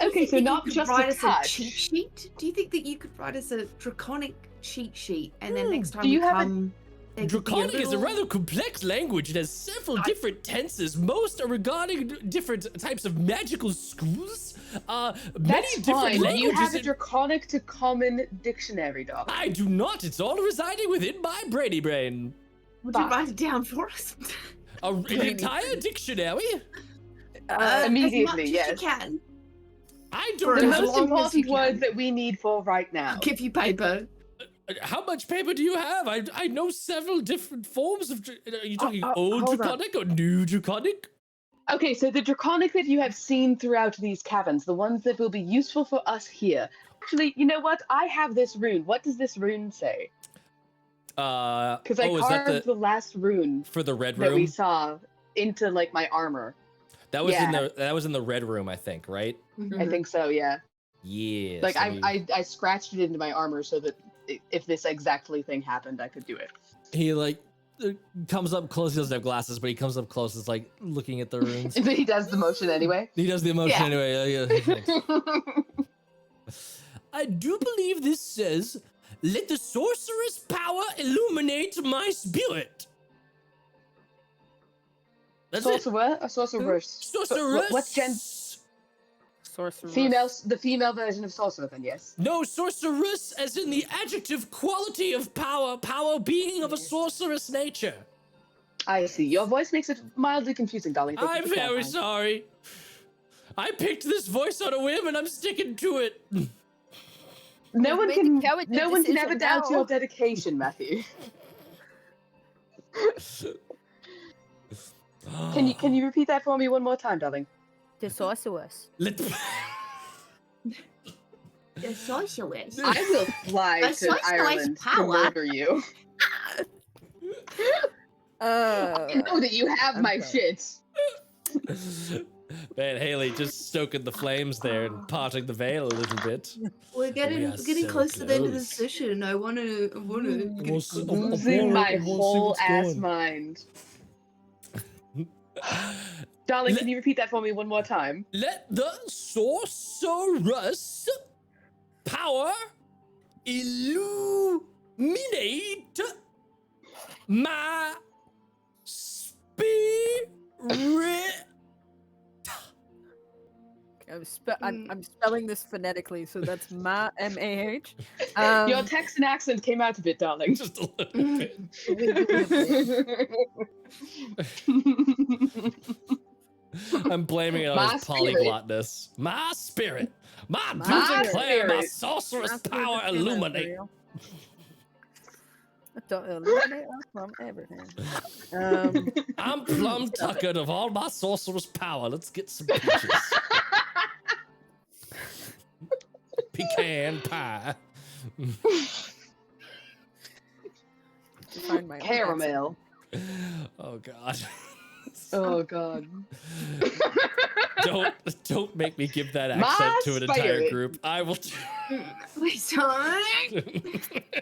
Okay, so You not could just write a us touch. a cheat sheet. Do you think that you could write us a Draconic cheat sheet, and then next time Do you we have a- come, there could be Draconic is a little- rather complex language. It has several different tenses. Most are regarding different types of magical schools. Many That's different fine. You languages. have a draconic to common dictionary, dog. I do not. It's all residing within my brainy brain. Would you Fuck. write it down for us? An entire dictionary. Immediately, as much yes. as you can. I For The don't as have. most long as you important words can. that we need for right now. I'll give you paper. How much paper do you have? I know several different forms of. Are you talking old hold on. Draconic or new Draconic? Okay, so the draconic that you have seen throughout these caverns, the ones that will be useful for us here. Actually, you know what? I have this rune. What does this rune say? Because I is that carved the last rune for the red that we room? saw into like my armor. That was in Yeah. the red room, I think, right? I think so, yeah. Yes. Like let me- I scratched it into my armor so that if this exactly thing happened, I could do it. He like comes up close. He doesn't have glasses, but he comes up close. It's like looking at the runes. But he does the motion anyway. He does the emotion Yeah. anyway. Yeah. I do believe this says, "Let the sorcerer's power illuminate my spirit." That's it. Sorcerer or sorceress? Sorceress. What's gen? Sorcerer. The female version of sorcerer, then yes. No, sorceress as in the adjective quality of power, power being of a sorceress nature. I see. Your voice makes it mildly confusing, darling. Thank you I'm for very clarifying. sorry. I picked this voice on a whim and I'm sticking to it. No You've one made can. the cowardly No one can decision ever doubt now. your dedication, Matthew. Can you repeat that for me one more time, darling? The sorceress. Let The sorceress. I will fly A to sorceress Ireland to power. murder you. I know that you have my Okay. shit. Man, Haley just stoking the flames there and parting the veil a little bit. We're getting are getting so close to the end of the close. session. I wanna get Losing my whole ass mind. Darling, can you repeat that for me one more time? Let the sorceress power illuminate my spirit. I'm spelling this phonetically, so that's ma M-A-H. Your Texan accent came out a bit, darling. Just a little bit. I'm blaming it on My his spirit. polyglotness. My spirit. My My do declare my spirit. sorceress That's power the illuminate. material. Don't eliminate us from everything. I'm plumb tuckered of all my sorceress power. Let's get some peaches. Pecan pie. Find my own Caramel. Oh God. Oh god. Don't make me give that My accent to an entire spirit. group. I will. Wait, sorry.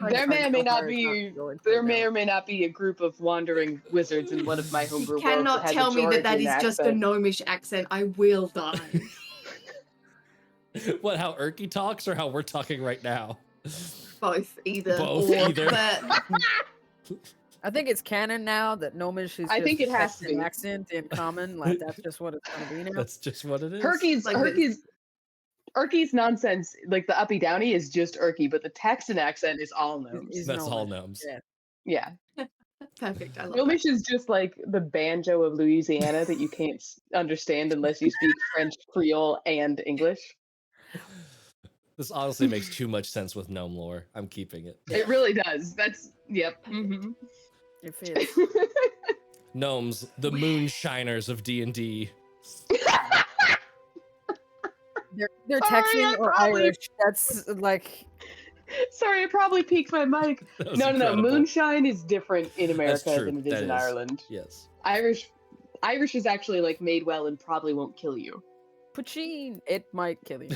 There may or may not be. There may or or may not be a group of wandering wizards in one of my You homebrew worlds cannot that has tell a me that that is Georgian just a accent. gnomish accent. I will die. What? How Erky talks, or how we're talking right now? Both, either. Both, or, either. But I think it's canon now that Gnomish is I just think it has to Texan be. accent in common. Like that's just what it's gonna be now. That's just what it is. Herky's nonsense, like the uppy downy, is just Erky, but the Texan accent is all gnomes. Is That's all Gnomish. gnomes. Yeah. Yeah, perfect. I love Gnomish is just like the banjo of Louisiana that you can't understand unless you speak French, Creole, and English. This honestly makes too much sense with gnome lore. I'm keeping it. It really does. That's yep. Mhm. It fits. Gnomes, the moonshiners of D&D. They're Sorry, Texan I or probably- Irish. That's like Sorry, I probably peaked my mic. That was No. incredible. Moonshine is different in America true. than it is That in is. Ireland. Yes. Irish is actually like made well and probably won't kill you. poutine. It might kill you.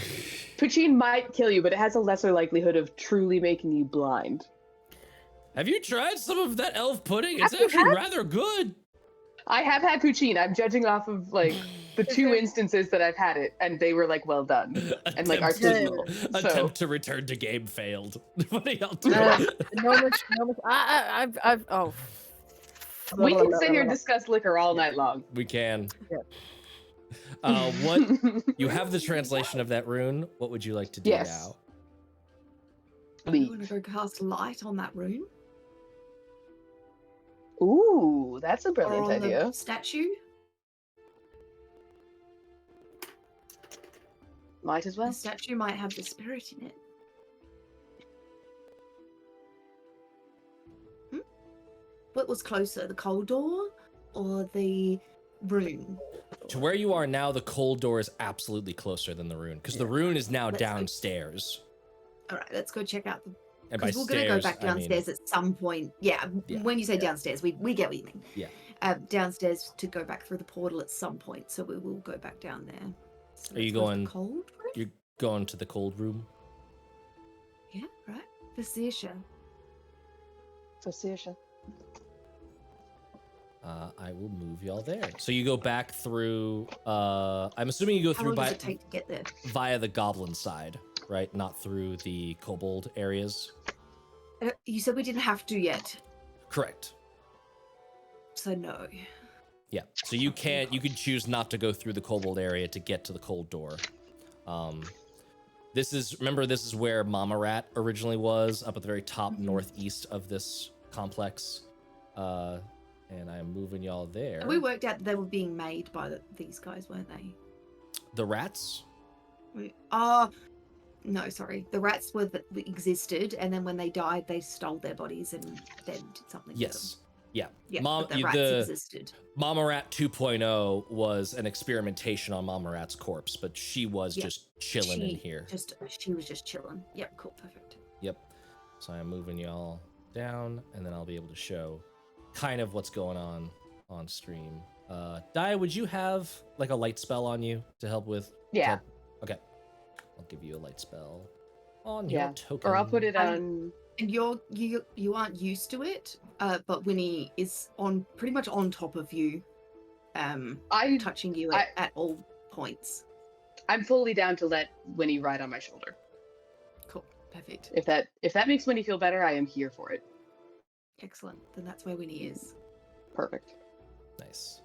Poutine might kill you, but it has a lesser likelihood of truly making you blind. Have you tried some of that elf pudding? It's Have you actually had- rather good. I have had poutine. I'm judging off of like the two instances that I've had it, and they were like well done and like Attempt- artisanal. So Attempt to return to game failed. What are y'all doing? Gnomish. I've oh. we can sit here and discuss liquor all night long. We can. Yeah. What you have the translation of that rune? What would you like to do Yes. now? You want to go cast light on that rune? Ooh, that's a Or brilliant on idea. the statue? Might as The well. statue might have the spirit in it. What was closer, the cold door or the rune? To where you are now, the cold door is absolutely closer than the rune, because the rune is now Let's go. downstairs. All right, let's go check out the. And by Because we're stairs, going to go back I mean- downstairs at some point. Yeah, Yeah. when you say downstairs, we get what you mean. Yeah. Downstairs to go back through the portal at some point, so we will go back down there. So Are you let's go to the going- cold room? You're going to the cold room. Yeah, right. Facetious. Facetious. I will move y'all there. So you go back through. I'm assuming you go How through long does by it take to get there? via the goblin side, right? Not through the kobold areas. You said we didn't have to yet, Correct. so no. Yeah. So you can choose not to go through the kobold area to get to the cold door. This is where Mama Rat originally was, up at the very top northeast of this complex. And I'm moving y'all there. We worked out that they were being made by these guys, weren't they? The rats? No, sorry. The rats existed, and then when they died, they stole their bodies and then did something. Yes. Yeah. Yeah, but the rats existed. Mama Rat 2.0 was an experimentation on Mama Rat's corpse, but she was just chilling in here. She was just chilling. Yep, cool, perfect. Yep. So I'm moving y'all down, and then I'll be able to show kind of what's going on stream. Dia, would you have like a light spell on you to help with? Yeah. Okay. I'll give you a light spell on your token. Or I'll put it on. And you aren't used to it, but Winnie is pretty much on top of you, touching you at all points. I'm fully down to let Winnie ride on my shoulder. Cool, perfect. If that makes Winnie feel better, I am here for it. Excellent. Then that's where Winnie is. Perfect. Nice.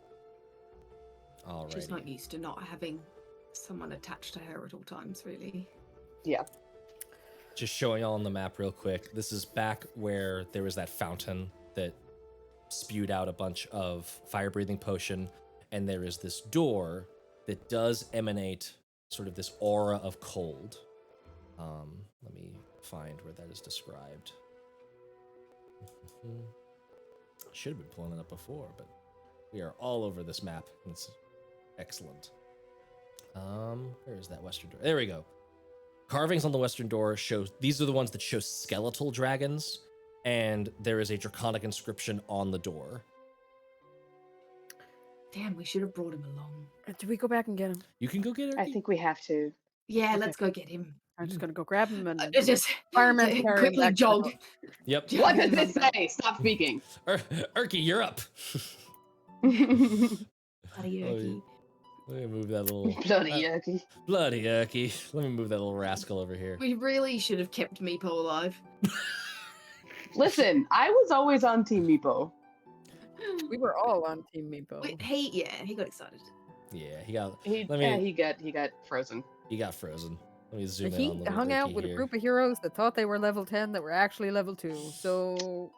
All right. She's not used to not having someone attached to her at all times, really. Yeah. Just showing y'all on the map real quick. This is back where there was that fountain that spewed out a bunch of fire-breathing potion, and there is this door that does emanate sort of this aura of cold. Let me find where that is described. Should have been pulling it up before, but we are all over this map. It's excellent. Where is that western door? There we go. Carvings on the western door these are the ones that show skeletal dragons, and there is a draconic inscription on the door. Damn, we should have brought him along. Do we go back and get him? You can go get her. I think we have to. Yeah, Okay. let's go get him. I'm just gonna go grab him and Just fireman carry him quickly back to the jog. boat. Yep. What does it say? Stop speaking. Erky, you're up. Bloody Oh, Yerky. Let me move that little Bloody yucky. bloody Erky. Let me move that little rascal over here. We really should have kept Meepo alive. Listen, I was always on Team Meepo. We were all on Team Meepo. He got excited. Yeah, he got He got frozen. he got frozen. Let me zoom in He on little hung out Erky with a here. group of heroes that thought they were level 10 that were actually level 2. So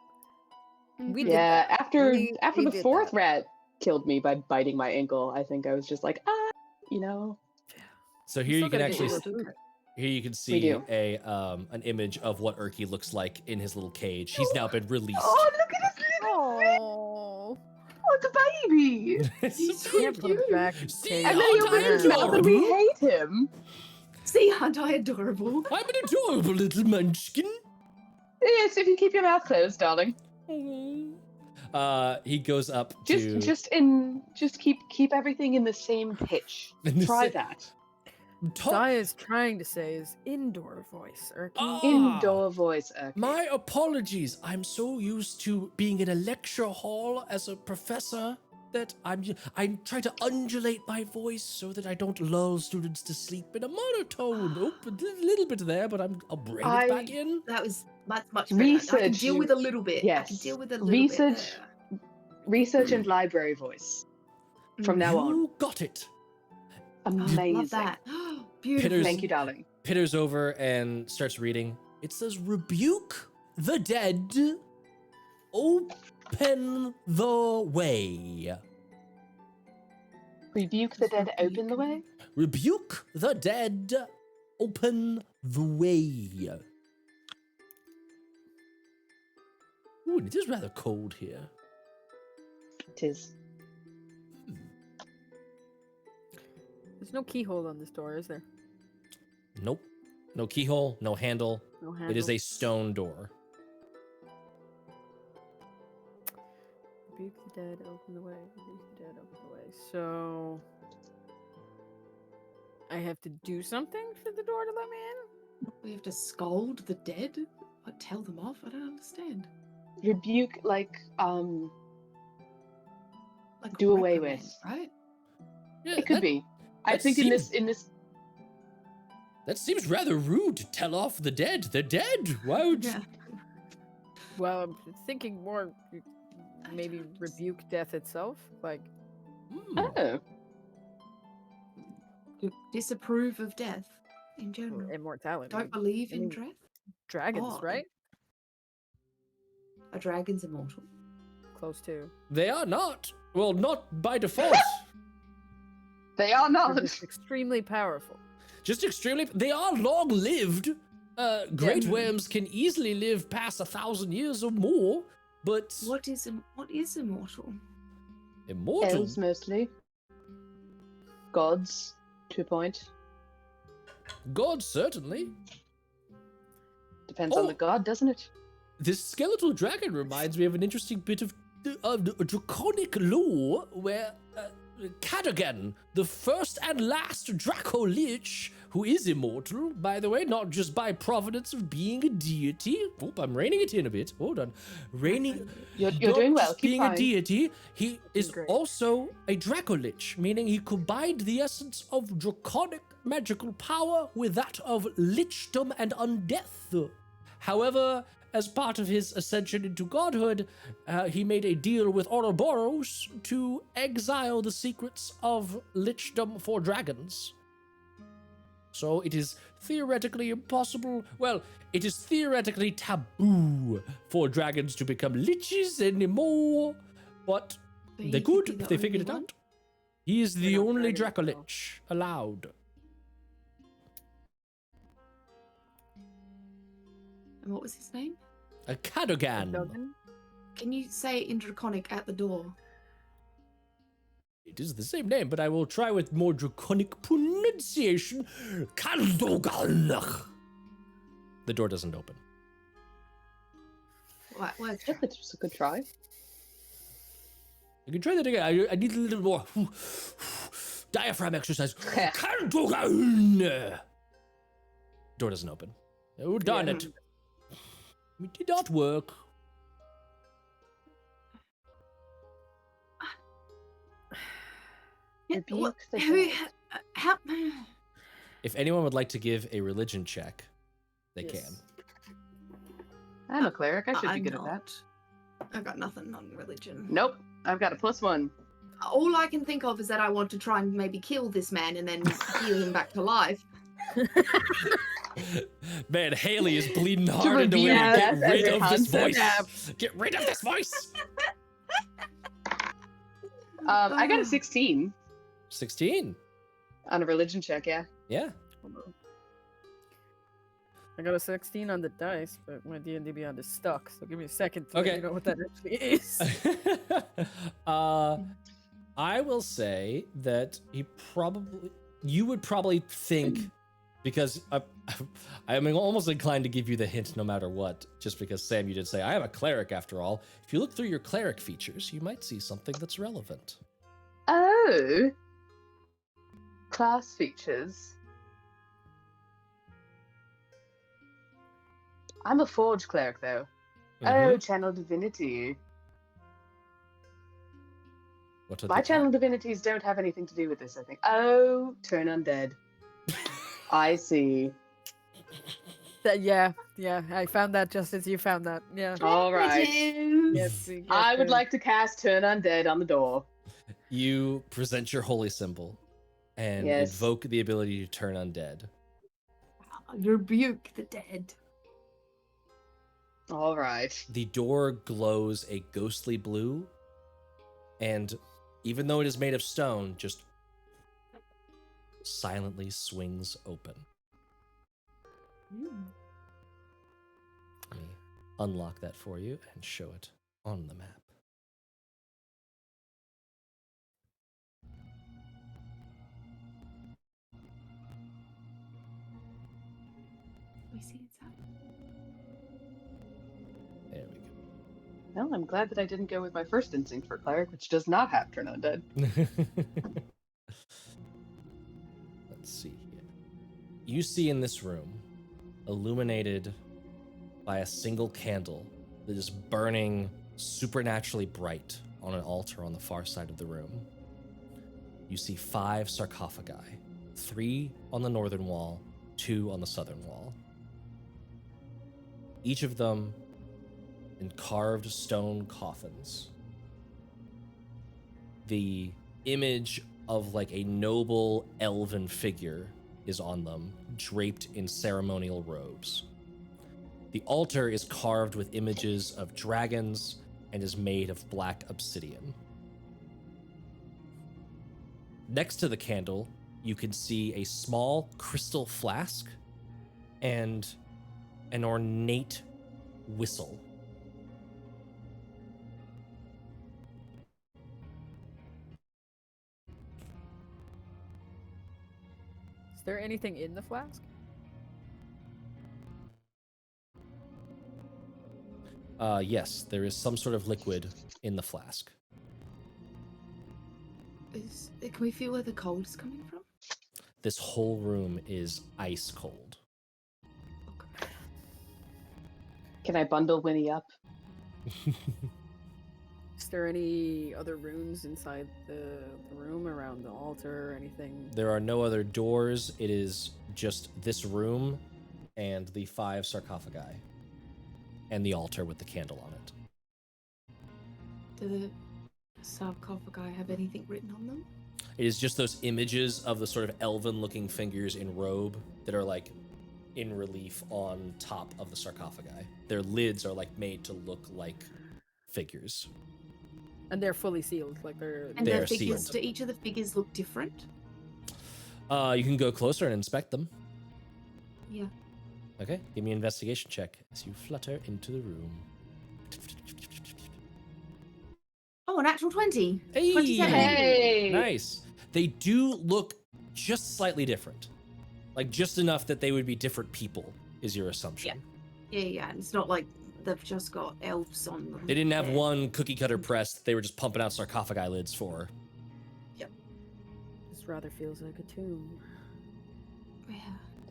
we did Yeah, that. after We the did fourth that. rat killed me by biting my ankle, I think I was just like, you know. So We here still you can gotta get actually hero too. here you can We see do. an image of what Erky looks like in his little cage. He's now been released. Oh, look at his little Oh, it's a baby. He's so can't put him cute. back. in See, cage. And then Oh, you open his I'm mouth and we adorable. hate him. See, aren't I adorable? I'm an adorable little munchkin. Yes, if you keep your mouth closed, darling. He goes up Just keep everything in the same pitch. Try that. Daya's trying to say is indoor voice, Erky. Ah. Indoor voice. Okay. My apologies. I'm so used to being in a lecture hall as a professor that I'm trying to undulate my voice so that I don't lull students to sleep in a monotone. Oh, a little bit there, but I'll bring it back in. That's much better. I can Research. deal with a little bit. I can Yes. deal with a little Research. bit. Research and library voice. From now on. You got it. Amazing. Love that. Beautiful. Pitters- Thank you, darling. Pitters over and starts reading. It says, "Rebuke the dead. Open the way. Rebuke the dead, open the way. Rebuke the dead. Open the way." Ooh, and it is rather cold here. Tis. There's no keyhole on this door, is there? Nope. No keyhole, no handle. No handle. It is a stone door. Rebuke the dead, open the way. Rebuke the dead, open the way. So I have to do something for the door to let me in? We have to scold the dead? What, tell them off? I don't understand. Rebuke, Like Do away reprimand, with. right? Yeah, it could be. I that think in this That seems rather rude to tell off the dead. They're dead. Why would you? Yeah. Well, I'm thinking more maybe rebuke death itself. Like, Hmm. Oh. Disapprove of death in general. immortality. Don't believe I in mean, death. Dragons, Oh, right? A dragon's immortal. Close to. They are not. Well, not by default. They are They're not. just extremely powerful. Just extremely. They are long-lived. Great Yeah. worms can easily live past 1,000 years or more, but What is immortal? immortal. Elves mostly. Gods, to a point. God certainly. Depends on the god, doesn't it? This skeletal dragon reminds me of an interesting bit of draconic lore where Cadogan, the first and last Draco Lich, who is immortal, by the way, not just by providence of being a deity. Oh, I'm reining it in a bit. Hold on. Reining. You're not doing well. just Keep being trying. a deity, he is Great. also a Draco Lich, meaning he combined the essence of draconic magical power with that of lichdom and undeath. However, as part of his ascension into godhood, he made a deal with Ouroboros to exile the secrets of lichdom for dragons. So it is theoretically impossible, well, it is theoretically taboo for dragons to become liches anymore, but But they he could could be if the they figured it only one. out. He is the not only dragons, Draco though. Lich allowed. And what was his name? A Cadogan. Dogan? Can you say in Draconic at the door? It is the same name, but I will try with more draconic pronunciation. Cadogan. The door doesn't open. What? Yeah, that was a good try. You can try that again. I need a little more diaphragm exercise. Cadogan. Door doesn't open. Oh, darn Yeah. it. It did not work. Rebuke the Who? dead. How? If anyone would like to give a religion check, they Yes. can. I'm a cleric. I should be I'm good at that. not. I've got nothing on religion. Nope. I've got a +1. All I can think of is that I want to try and maybe kill this man and then heal him back to life. Man, Haley is bleeding hard into rebuke it. death Get as rid your of this concept. voice. Get rid of this voice. I got a 16 16. on a religion check, yeah. Yeah. I got a 16 on the dice, but my D&D Beyond is stuck, so give me a second to Okay. let you know what that actually is. I will say that you would probably think, because I am almost inclined to give you the hint no matter what, just because Sam, you did say, I am a cleric after all. If you look through your cleric features, you might see something that's relevant. Oh. Class features. I'm a forge cleric, though. Oh, channel divinity. What are My the- channel divinities don't have anything to do with this, I think. Oh, turn undead. I see. Yeah, I found that just as you found that. Yeah. All right. Yes, we get I would there. like to cast turn undead on the door. You present your holy symbol and Yes. invoke the ability to turn undead. Rebuke the dead. All right. The door glows a ghostly blue, and even though it is made of stone, just silently swings open. Let me unlock that for you and show it on the map. We see it's up. There we Well, I'm glad that I didn't go with my first instinct for cleric, which does not have turn undead. go. Let's see here. You see in this room, illuminated by a single candle that is burning supernaturally bright on an altar on the far side of the room, you see 5 sarcophagi, 3 on the northern wall, 2 on the southern wall. Each of them in carved stone coffins. The image of like a noble elven figure is on them, draped in ceremonial robes. The altar is carved with images of dragons and is made of black obsidian. Next to the candle, you can see a small crystal flask and an ornate whistle. Is there anything in the flask? Yes, there is some sort of liquid in the flask. Can we feel where the cold is coming from? This whole room is ice cold. Can I bundle Winnie up? Is there any other runes inside the room around the altar or anything? There are no other doors. It is just this room and the 5 sarcophagi and the altar with the candle on it. Do the sarcophagi have anything written on them? It is just those images of the sort of elven-looking figures in robe that are like in relief on top of the sarcophagi. Their lids are like made to look like figures. And they're fully sealed, like they're. And They the are figures, sealed. do each of the figures look different? You can go closer and inspect them. Yeah. Okay, give me an investigation check as you flutter into the room. Oh, a natural 20. Hey! 27. Hey! Nice. They do look just slightly different. Like just enough that they would be different people, is your assumption. Yeah. It's not like they've just got elves on them. They didn't have Yeah. one cookie cutter press that they were just pumping out sarcophagi lids for. This rather feels like a tomb. Yeah.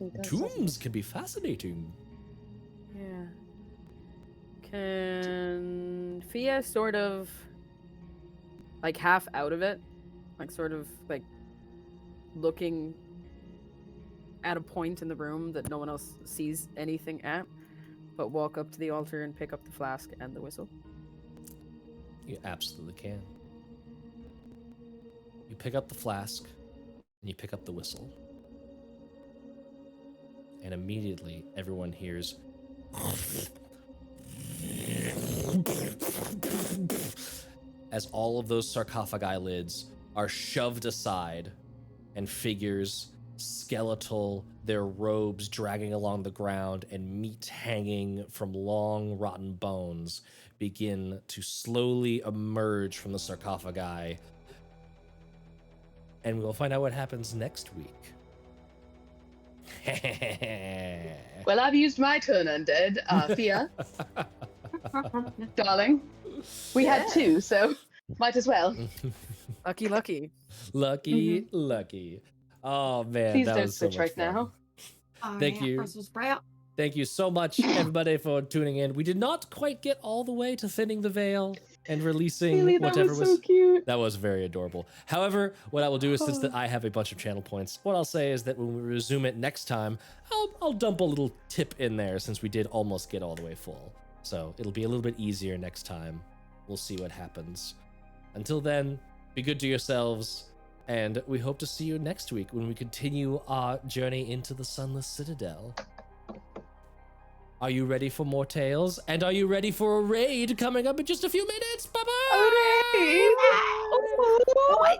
It does, doesn't it? Tombs can be fascinating. Yeah. Can Fia sort of like half out of it, like sort of like looking at a point in the room that no one else sees anything at, but walk up to the altar and pick up the flask and the whistle? You absolutely can. You pick up the flask and you pick up the whistle. And immediately everyone hears as all of those sarcophagi lids are shoved aside and figures, skeletal, their robes dragging along the ground and meat hanging from long rotten bones begin to slowly emerge from the sarcophagi. And we'll find out what happens next week. Well, I've used my turn, undead. Fia, darling. We had 2, so might as well. Lucky. Lucky. Oh man, Please that don't was so switch much right fun. now. Oh, Thank yeah, you. Brussels sprout. Thank you so much, everybody, for tuning in. We did not quite get all the way to thinning the veil and releasing Really, that whatever was so cute. That was very adorable. However, what I will do is, since that I have a bunch of channel points, what I'll say is that when we resume it next time, I'll dump a little tip in there since we did almost get all the way full. So it'll be a little bit easier next time. We'll see what happens. Until then, be good to yourselves, and we hope to see you next week when we continue our journey into the Sunless Citadel. Are you ready for more tales? And are you ready for a raid coming up in just a few minutes? Bye-bye! Hooray! Oh, wait.